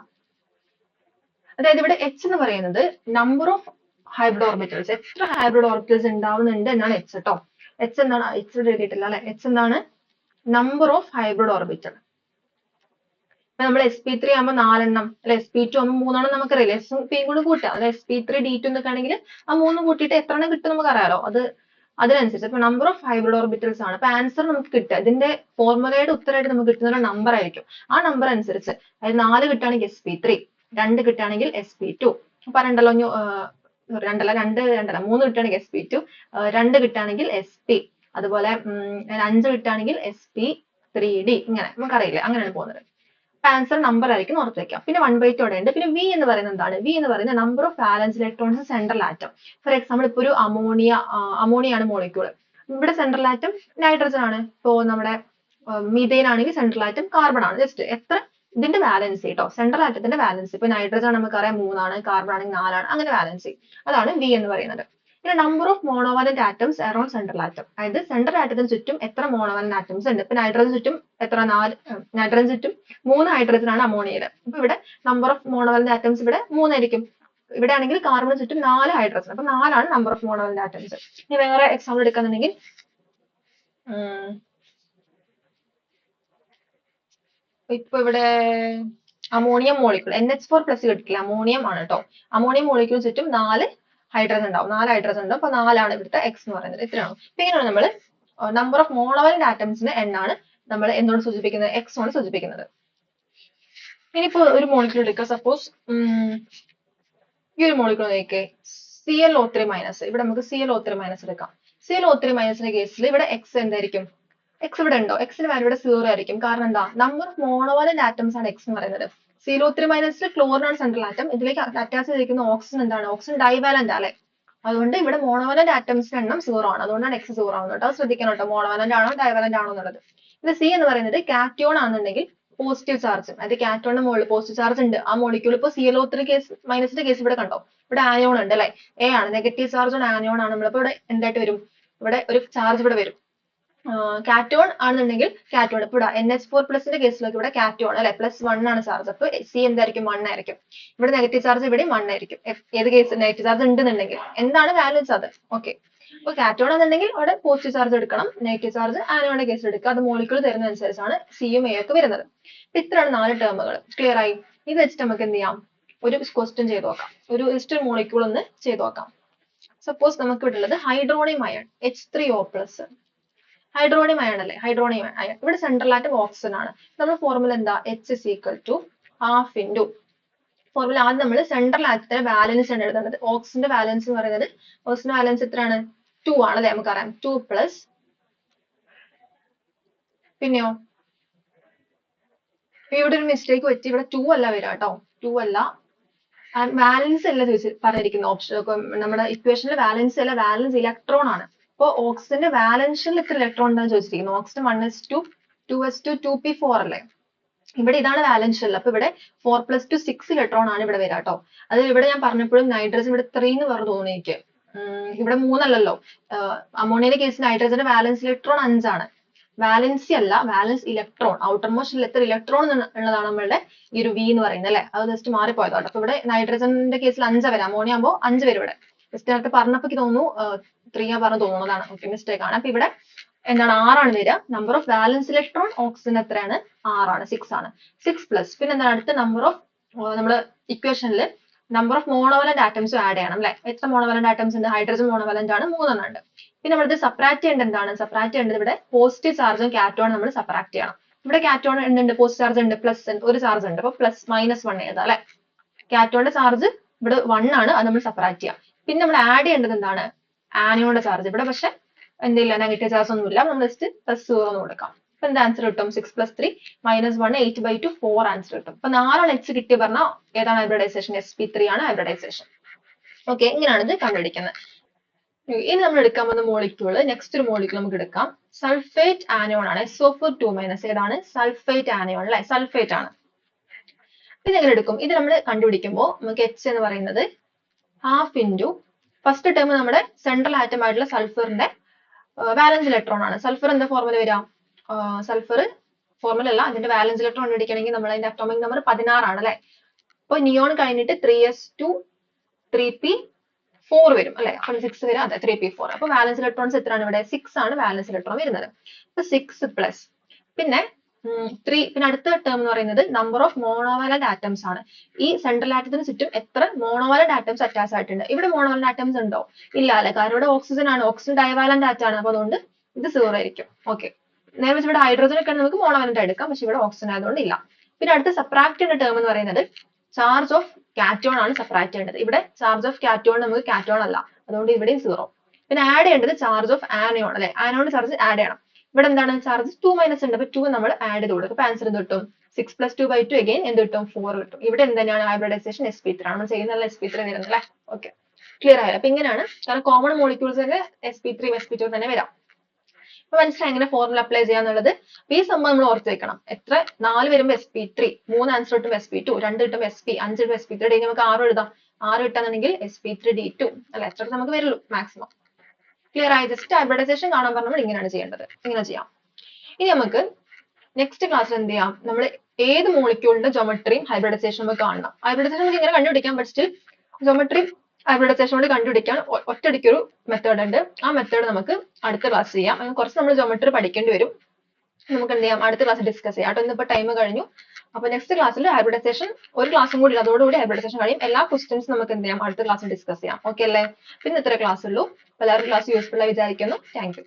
അതായത് ഇവിടെ H എന്ന് പറയുന്നത് നമ്പർ ഓഫ് ഹൈബ്രിഡ് ഓർബിറ്റൽസ്, എത്ര ഹൈബ്രിഡ് ഓർബിറ്റൽസ് ഉണ്ടാവുന്നുണ്ട് എന്നാണ് H കേട്ടോ. H എന്താണ്? H എഴുതിയിട്ടില്ല അല്ലെ? H എന്താണ്? Number of hybrid orbital. ഇപ്പൊ നമ്മൾ sp3 ആകുമ്പോൾ 4 എണ്ണം അല്ലെ, sp2 ആകുമ്പോൾ 3 എണ്ണം നമുക്കറിയില്ല. sp കൂടെ കൂട്ടുക അല്ലെ, sp3 d2 എന്നൊക്കെ ആണെങ്കിൽ ആ 3 കൂട്ടിയിട്ട് എത്ര എണ്ണം കിട്ടും നമുക്ക് അറിയാലോ. അതിനനുസരിച്ച് ഇപ്പൊ നമ്പർ ഓഫ് ഹൈബ്രിഡ് ഓർബിറ്റൽസ് ആണ്. അപ്പൊ ആൻസർ നമുക്ക് കിട്ടുക ഇതിന്റെ ഫോർമുലയുടെ ഉത്തരമായിട്ട് നമുക്ക് കിട്ടുന്ന ഒരു നമ്പർ ആയിരിക്കും. ആ നമ്പർ അനുസരിച്ച് അതായത് 4 കിട്ടുകയാണെങ്കിൽ sp3, 2 കിട്ടുകയാണെങ്കിൽ sp2, പറയണ്ടല്ലോ 3 കിട്ടുകയാണെങ്കിൽ sp2, 2 കിട്ടുകയാണെങ്കിൽ sp, അതുപോലെ 5 കിട്ടുകയാണെങ്കിൽ sp3d. ഇങ്ങനെ നമുക്കറിയില്ല, അങ്ങനെയാണ് പോകുന്നത്. ആൻസർ നമ്പർ ആയിരിക്കും ഓർത്ത് വെക്കാം. പിന്നെ 1/2 അവിടെ ഉണ്ട്. പിന്നെ V എന്ന് പറയുന്നത് എന്താണ്? V എന്ന് പറയുന്നത് number of വാലൻസ് electrons central atom. For example ഇപ്പൊ ഒരു അമോണിയ ആണ് മോളിക്യൂൾ. ഇവിടെ സെൻട്രൽ ആറ്റം നൈട്രജൻ ആണ്. ഇപ്പോ നമ്മുടെ മീഥെയിൻ ആണെങ്കിൽ സെൻട്രൽ ആറ്റം കാർബൺ ആണ്. ജസ്റ്റ് എത്ര ഇതിന്റെ വാലൻസി കേട്ടോ, സെൻട്രൽ ആറ്റത്തിന്റെ വാലൻസി. ഇപ്പൊ നൈട്രജൻ നമുക്കറിയാം 3 ആണ്, കാർബൺ ആണെങ്കിൽ 4 ആണ്, അങ്ങനെ വാലൻസി. അതാണ് V എന്ന് പറയുന്നത്. പിന്നെ number of monovalent atoms around central atom. അതായത് സെൻട്രൽ ആറ്റത്തിന് ചുറ്റും എത്ര മോണോവാലന്റ് ആറ്റംസ് ഉണ്ട്. ഇപ്പൊ നൈട്രജൻ ചുറ്റും എത്ര? 4. നൈട്രജൻ ചുറ്റും 3 ഹൈഡ്രജൻ ആണ് അമോണിയയിൽ. അപ്പൊ ഇവിടെ നമ്പർ ഓഫ് മോണോവാലന്റ് ആറ്റംസ് ഇവിടെ 3 ആയിരിക്കും. ഇവിടെ ആണെങ്കിൽ കാർബൺ ചുറ്റും 4 ഹൈഡ്രജൻ. അപ്പൊ 4 ആണ് നമ്പർ ഓഫ് മോണോവാലന്റ് ആറ്റംസ്. ഇനി വേറെ എക്സാമ്പിൾ എടുക്കാന്നുണ്ടെങ്കിൽ ഇപ്പൊ ഇവിടെ അമോണിയം മോളിക്യൂൾ NH4 പ്ലസ് കിട്ടില്ല, അമോണിയം ആണ് കേട്ടോ. അമോണിയം മോളിക്യൂൾ ചുറ്റും 4 ഹൈഡ്രജൻ ഉണ്ടാവും. 4 ഹൈഡ്രജൻ ഉണ്ടാവും. അപ്പൊ 4 ആണ് ഇവിടുത്തെ X എന്ന് പറയുന്നത്. ഇത്രയാണ്. അപ്പൊ ഇങ്ങനെയാണ് നമ്മൾ നമ്പർ ഓഫ് മോണോവാലന്റ് ആറ്റംസിന്റെ എണ്ണാണ് നമ്മൾ എന്നോട് സൂചിപ്പിക്കുന്നത്, X കൊണ്ട് സൂചിപ്പിക്കുന്നത്. ഇനിയിപ്പോ ഒരു മോളിക്യൂൾ എടുക്കുക. സപ്പോസ് ഈ ഒരു മോളിക്യൂൾ നോക്കിയേ, ClO3 മൈനസ്. ഇവിടെ നമുക്ക് ClO3 മൈനസ് എടുക്കാം. ClO3 മൈനസിന്റെ കേസിൽ ഇവിടെ X എന്തായിരിക്കും? X ഇവിടെ ഉണ്ടോ? X ന്റെ വാല്യൂ ഇവിടെ 0 ആയിരിക്കും. കാരണം എന്താ? നമ്പർ ഓഫ് മോണോവാലന്റ് ആറ്റംസ് ആണ് X എന്ന് പറയുന്നത്. ClO3 മൈനസിൽ ക്ലോറിൻ ആണ് സെൻട്രൽ ആറ്റം. ഇതിലേക്ക് അറ്റാച്ച് ചെയ്തിരിക്കുന്ന ഓക്സിജൻ എന്താണ്? ഓക്സിജൻ ഡൈവാലന്റ് അല്ലെ? അതുകൊണ്ട് ഇവിടെ മോണോവാലന്റ് ആറ്റംസിന്റെ എണ്ണം 0 ആണ്. അതുകൊണ്ടാണ് X 0 ആവുന്നത് കേട്ടോ. ശ്രദ്ധിക്കണം കേട്ടോ, മോണോവാലന്റ് ആണോ ഡൈവാലന്റ് ആണോ എന്നുള്ളത്. ഇത് C എന്ന് പറയുന്നത് കാറ്റയോൺ ആണെന്നുണ്ടെങ്കിൽ പോസിറ്റീവ് ചാർജ്, അതായത് കാറ്റയോണിന്റെ മുകളിൽ പോസിറ്റീവ് ചാർജ് ഉണ്ട്. ആ മോളിക്യൂൾ ഇപ്പൊ ClO3 കേസ് മൈനസിന്റെ കേസ് ഇവിടെ കണ്ടോ, ഇവിടെ ആനയോൺ ഉണ്ട് അല്ലെ? A ആണ്, നെഗറ്റീവ് ചാർജ് ആണ്, ആനയോൺ ആണ്. നമ്മളിപ്പോ ഇവിടെ എന്തായിട്ട് വരും? ഇവിടെ ഒരു ചാർജ് ഇവിടെ വരും. കാറ്റോൺ ആണെന്നുണ്ടെങ്കിൽ കാറ്റോൺ. ഇപ്പൊ ഇവിടെ NH4 പ്ലസിന്റെ കേസിലൊക്കെ ഇവിടെ കാറ്റോൺ അല്ലെ, +1 ആണ് ചാർജ്. അപ്പൊ C എന്തായിരിക്കും? 1 ആയിരിക്കും. ഇവിടെ നെഗറ്റീവ് ചാർജ് ഇവിടെ 1 ആയിരിക്കും. ഏത് കേസ് നെഗറ്റീവ് ചാർജ് ഉണ്ടെന്നുണ്ടെങ്കിൽ എന്താണ് വാല്യൂസ് അത്. ഓക്കെ, അപ്പൊ കാറ്റോൺ ആണെന്നുണ്ടെങ്കിൽ അവിടെ പോസിറ്റീവ് ചാർജ് എടുക്കണം, നെഗറ്റീവ് ചാർജ് ആനോണിന്റെ കേസിൽ എടുക്കുക. അത് മോളിക്യൂൾ തരുന്നതനുസരിച്ചാണ് സിയും എ ഒക്കെ വരുന്നത്. ഇത്രയാണ് 4 ടേമുകൾ. ക്ലിയർ ആയി? ഇത് വെച്ചിട്ട് നമുക്ക് എന്ത് ചെയ്യാം? ഒരു ക്വസ്റ്റ്യൻ ചെയ്ത് നോക്കാം. ഒരു ജസ്റ്റ് മോളിക്യൂൾ ഒന്ന് ചെയ്ത് നോക്കാം. സപ്പോസ് നമുക്ക് ഇവിടെ ഉള്ളത് hydronium ion H3O+. Hydronium ion അല്ലേ? Hydronium ion. ഇവിടെ സെൻട്രൽ ആറ്റം ഓക്സിജൻ ആണ്. നമ്മുടെ ഫോർമുല എന്താ? H is equal to ½ into formula. ആദ്യം നമ്മൾ സെൻട്രൽ ആറ്റത്തിന്റെ വാലൻസ് ആണ് എഴുതുന്നത്. ഓക്സിജന്റെ വാലൻസ് എന്ന് പറയുന്നത്, ഓക്സിജന്റെ വാലൻസ് എത്രയാണ്? 2 ആണ് അല്ലെ? നമുക്കറിയാം 2 പ്ലസ്, പിന്നെയോ ഇവിടെ ഒരു മിസ്റ്റേക്ക് പറ്റി. ഇവിടെ 2 അല്ല വരിക കേട്ടോ, 2 അല്ല. വാലൻസ് അല്ല പറഞ്ഞിരിക്കുന്ന ഓപ്ഷൻ. നമ്മുടെ ഇക്വേഷനിൽ വാലൻസ് അല്ല, വാലൻസ് ഇലക്ട്രോൺ ആണ്. അപ്പോൾ ഓക്സിജന്റെ വാലൻഷ്യൽ എത്ര ഇലക്ട്രോൺ ഉണ്ടെന്ന് ചോദിച്ചിരിക്കുന്നു. ഓക്സിജൻ 1s2 2s2 2p4 അല്ലേ. ഇവിടെ ഇതാണ് വാലൻഷ്യൽ. അപ്പൊ ഇവിടെ 4 + 2 6 ഇലക്ട്രോൺ ആണ് ഇവിടെ വരിക കേട്ടോ. അത് ഇവിടെ ഞാൻ പറഞ്ഞപ്പോഴും നൈട്രജൻ ഇവിടെ 3 എന്ന് പറഞ്ഞു തോന്നി എനിക്ക്. ഇവിടെ 3 അല്ലല്ലോ. അമോണിയയുടെ കേസിൽ നൈട്രജന്റെ വാലൻസ് ഇലക്ട്രോൺ 5 ആണ്. വാലൻസി അല്ല, വാലൻസ് ഇലക്ട്രോൺ. ഔട്ടർ മോസ്റ്റിൽ എത്ര ഇലക്ട്രോൺ ഉള്ളതാണ് നമ്മളുടെ ഈ ഒരു വി എന്ന് പറയുന്നത് അല്ലെ. അത് ജസ്റ്റ് മാറിപ്പോയതാണ്. അപ്പൊ ഇവിടെ നൈട്രജന്റെ കേസിൽ 5 വരും, അമോണിയ ആകുമ്പോൾ 5 വരും. ഇവിടെ ജസ്റ്റ് നേരത്തെ പറഞ്ഞപ്പോ തോന്നുന്നു 3 പറഞ്ഞു തോന്നുന്നതാണ്. ഓക്കെ, മിസ്റ്റേക്ക് ആണ്. അപ്പൊ ഇവിടെ എന്താണ് 6 ആണ് വരിക. നമ്പർ ഓഫ് വാലൻസ് ഇലക്ട്രോൺ ഓക്സിജൻ എത്രയാണ്? 6 ആണ്, 6 ആണ്. 6 പ്ലസ് പിന്നെ എന്താണ് അടുത്ത നമ്പർ ഓഫ് നമ്മൾ ഇക്വേഷനിൽ നമ്പർ ഓഫ് മോണോവലന്റ് ആറ്റംസും ആഡ് ചെയ്യണം അല്ലെ. എത്ര മോണോവലന്റ് ആറ്റംസ് ഉണ്ട്? ഹൈഡ്രജൻ മോണോവലന്റ് ആണ്, 3 എണ്ണം ഉണ്ട്. പിന്നെ നമ്മളിത് സബ്ട്രാക്ട് ചെയ്യേണ്ടത് എന്താണ്? സബ്ട്രാക്ട് ചെയ്യേണ്ടത് ഇവിടെ പോസിറ്റീവ് ചാർജും കാറ്റോൺ നമ്മൾ സബ്ട്രാക്ട് ചെയ്യണം. ഇവിടെ കാറ്റോൺ ഉണ്ട്, പോസിറ്റീവ് ചാർജ് ഉണ്ട്, പ്ലസ് ഒരു ചാർജ് ഉണ്ട്. അപ്പൊ -1 എഴുതാം അല്ലെ. കാറ്റോണിന്റെ ചാർജ് ഇവിടെ 1 ആണ്, അത് നമ്മൾ സബ്ട്രാക്ട് ചെയ്യാം. പിന്നെ നമ്മൾ ആഡ് ചെയ്യേണ്ടത് എന്താണ്? ആനിയോണിന്റെ ചാർജ്. ഇവിടെ പക്ഷെ എന്തില്ല, നെഗറ്റീവ് ചാർജ് ഒന്നുമില്ല. നമ്മൾ ജസ്റ്റ് +0 എന്ന് കൊടുക്കാം. അപ്പൊ എന്താ ആൻസർ കിട്ടും? 6 + 3 -1 8/2 4 ആൻസർ കിട്ടും. അപ്പൊ 4 H കിട്ടിയ പറഞ്ഞാൽ ഏതാണ് ഹൈബ്രിഡൈസേഷൻ? sp3 ആണ് ഹൈബ്രിഡൈസേഷൻ. ഓക്കെ, ഇങ്ങനെയാണ് ഇത് കണ്ടുപിടിക്കുന്നത്. ഇനി നമ്മൾ എടുക്കാൻ പോകുന്ന മോളിക്യൂള്, നെക്സ്റ്റ് ഒരു മോളിക്യൂൾ നമുക്ക് എടുക്കാം. സൾഫേറ്റ് ആനിയോൺ ആണ്. SO4 2- ഏതാണ്? സൾഫേറ്റ് ആനിയോൺ അല്ലെ, സൾഫേറ്റ് ആണ്. ഇത് എങ്ങനെ എടുക്കും? ഇത് നമ്മൾ കണ്ടുപിടിക്കുമ്പോൾ നമുക്ക് H എന്ന് പറയുന്നത് ½ ഫസ്റ്റ് ടേം നമ്മുടെ സെൻട്രൽ ആറ്റം ആയിട്ടുള്ള സൾഫറിന്റെ വാലൻസ് ഇലക്ട്രോൺ ആണ്. സൾഫർ എന്താ ഫോർമുല വരിക? സൾഫർ ഫോർമുല അല്ല, അതിന്റെ വാലൻസ് ഇലക്ട്രോൺ കണ്ടുപിടിക്കണമെങ്കിൽ നമ്മൾ അതിന്റെ അറ്റോമിക് നമ്പർ 16 ആണ് അല്ലെ. അപ്പൊ നിയോൺ കഴിഞ്ഞിട്ട് 3s2 3p4 വരും അല്ലെ. അപ്പൊ 6 വരും, അതെ 3p4. അപ്പൊ വാലൻസ് ഇലക്ട്രോൺസ് എത്രയാണ് ഇവിടെ? 6 ആണ് വാലൻസ് ഇലക്ട്രോൺ വരുന്നത്. അപ്പൊ 6 പ്ലസ് പിന്നെ 3, പിന്നെ അടുത്ത ടേം എന്ന് പറയുന്നത് നമ്പർ ഓഫ് മോണോവാലന്റ് ആറ്റംസ് ആണ്. ഈ സെൻട്രൽ ആറ്റത്തിന് ചുറ്റും എത്ര മോണോവാലന്റ് ആറ്റംസ് അറ്റാച്ച് ആയിട്ടുണ്ട്? ഇവിടെ മോണോവാലന്റ് ആറ്റംസ് ഉണ്ടോ? ഇല്ല അല്ലെ, കാരണം ഇവിടെ ഓക്സിജൻ ആണ്. Oxygen divalent ആറ്റാണ്. അപ്പൊ അതുകൊണ്ട് ഇത് 0 ആയിരിക്കും. ഓക്കെ, നേരെ വെച്ച് ഇവിടെ ഹൈഡ്രോജൻ ഒക്കെ നമുക്ക് മോണോവാലന്റ് എടുക്കാം, പക്ഷെ ഇവിടെ ഓക്സിജൻ ആയതുകൊണ്ട് ഇല്ല. പിന്നെ അടുത്ത സബ്ട്രാക്ട് ചെയ്യുന്ന ടേം എന്ന് പറയുന്നത് ചാർജ് ഓഫ് കാറ്റോൺ ആണ് സബ്ട്രാക്ട് ചെയ്യേണ്ടത്. ഇവിടെ ചാർജ് ഓഫ് കാറ്റോൺ നമുക്ക് കാറ്റോൺ അല്ല, അതുകൊണ്ട് ഇവിടെയും 0. പിന്നെ ആഡ് ചെയ്യേണ്ടത് ചാർജ് ഓഫ് ആനിയോൺ അല്ലെ. ആനിയോൺ ചാർജ് ആഡ് ചെയ്യണം. ഇവിടെ എന്താണ് ചാർജ് 2- ഉണ്ട്. അപ്പൊ 2 നമ്മൾ ആഡ് ചെയ്ത് കൊടുക്കും. അപ്പൊ ആൻസർ എന്ത് കിട്ടും? 6 + 2/2 അഗൈൻ എന്ത് കിട്ടും? 4 കിട്ടും. ഇവിടെ എന്ത് തന്നെയാണ് ഹൈബ്രിഡൈസേഷൻ? sp3 ആണ്. നമ്മൾ ചെയ്യുന്നതല്ല sp3 വരുന്നത് അല്ലെ. ഓക്കെ, ക്ലിയർ ആയല്ലോ. അപ്പൊ ഇങ്ങനെയാണ്, കാരണം കോമൺ മോളിക്യൂൾസ് ഒക്കെ sp3 sp2 തന്നെ വരാം. അപ്പൊ മനസ്സിലായി എങ്ങനെ ഫോർമുല അപ്ലൈ ചെയ്യാന്നുള്ളത്. ഈ സംഭവം നമ്മൾ ഓർത്ത് വെക്കണം. എത്ര 4 വരുമ്പോൾ sp3, 3 ആൻസർ കിട്ടും sp2, 2 കിട്ടും sp, 5 കിട്ടും sp3, ഇനി നമുക്ക് 6 എഴുതാം. 6 കിട്ടാന്നുണ്ടെങ്കിൽ sp3d2 അല്ലെ. എത്ര നമുക്ക് വരുള്ളൂ മാക്സിമം. ക്ലിയർ ആയി? ജസ്റ്റ് ഹൈബ്രിഡൈസേഷൻ കാണാൻ പറഞ്ഞാൽ ഇങ്ങനെയാണ് ചെയ്യേണ്ടത്. ഇങ്ങനെ ചെയ്യാം. ഇനി നമുക്ക് നെക്സ്റ്റ് ക്ലാസ്സിൽ എന്ത് ചെയ്യാം? നമ്മൾ ഏത് മോളിക്യൂളിന്റെ ജോമെട്രിയും ഹൈബ്രിഡൈസേഷൻ നമുക്ക് കാണണം. ഹൈബ്രിഡൈസേഷൻ നമുക്ക് ഇങ്ങനെ കണ്ടുപിടിക്കാം, പക്ഷേ സ്റ്റിൽ ജോമെട്രി ഹൈബ്രിഡൈസേഷൻ കൊണ്ട് കണ്ടുപിടിക്കാൻ ഒറ്റയടിക്കൊരു മെത്തേഡ് ഉണ്ട്. ആ മെത്തേഡ് നമുക്ക് അടുത്ത ക്ലാസ് ചെയ്യാം. കുറച്ച് നമ്മൾ ജോമെട്രി പഠിക്കേണ്ടി വരും. നമുക്ക് എന്ത് ചെയ്യാം? അടുത്ത ക്ലാസ് ഡിസ്കസ് ചെയ്യാം. ഇന്നിപ്പോ ടൈം കഴിഞ്ഞു. അപ്പൊ നെക്സ്റ്റ് ക്ലാസ്സിൽ ഹൈബ്രിഡൈസേഷൻ ഒരു ക്ലാസ്സും കൂടി, അതോടുകൂടി ഹൈബ്രിഡൈസേഷൻ കഴിയും. എല്ലാ ക്വസ്റ്റ്യൻസും നമുക്ക് എന്ത് ചെയ്യാം? അടുത്ത ക്ലാസ്സിൽ ഡിസ്കസ് ചെയ്യാം. ഓക്കെ അല്ലേ? പിന്നെ ഇത്ര ക്ലാസ് ഉള്ളൂ. എല്ലാവരും ക്ലാസ് യൂസ്ഫുൾ ആയി വിചാരിക്കുന്നു. Thank you.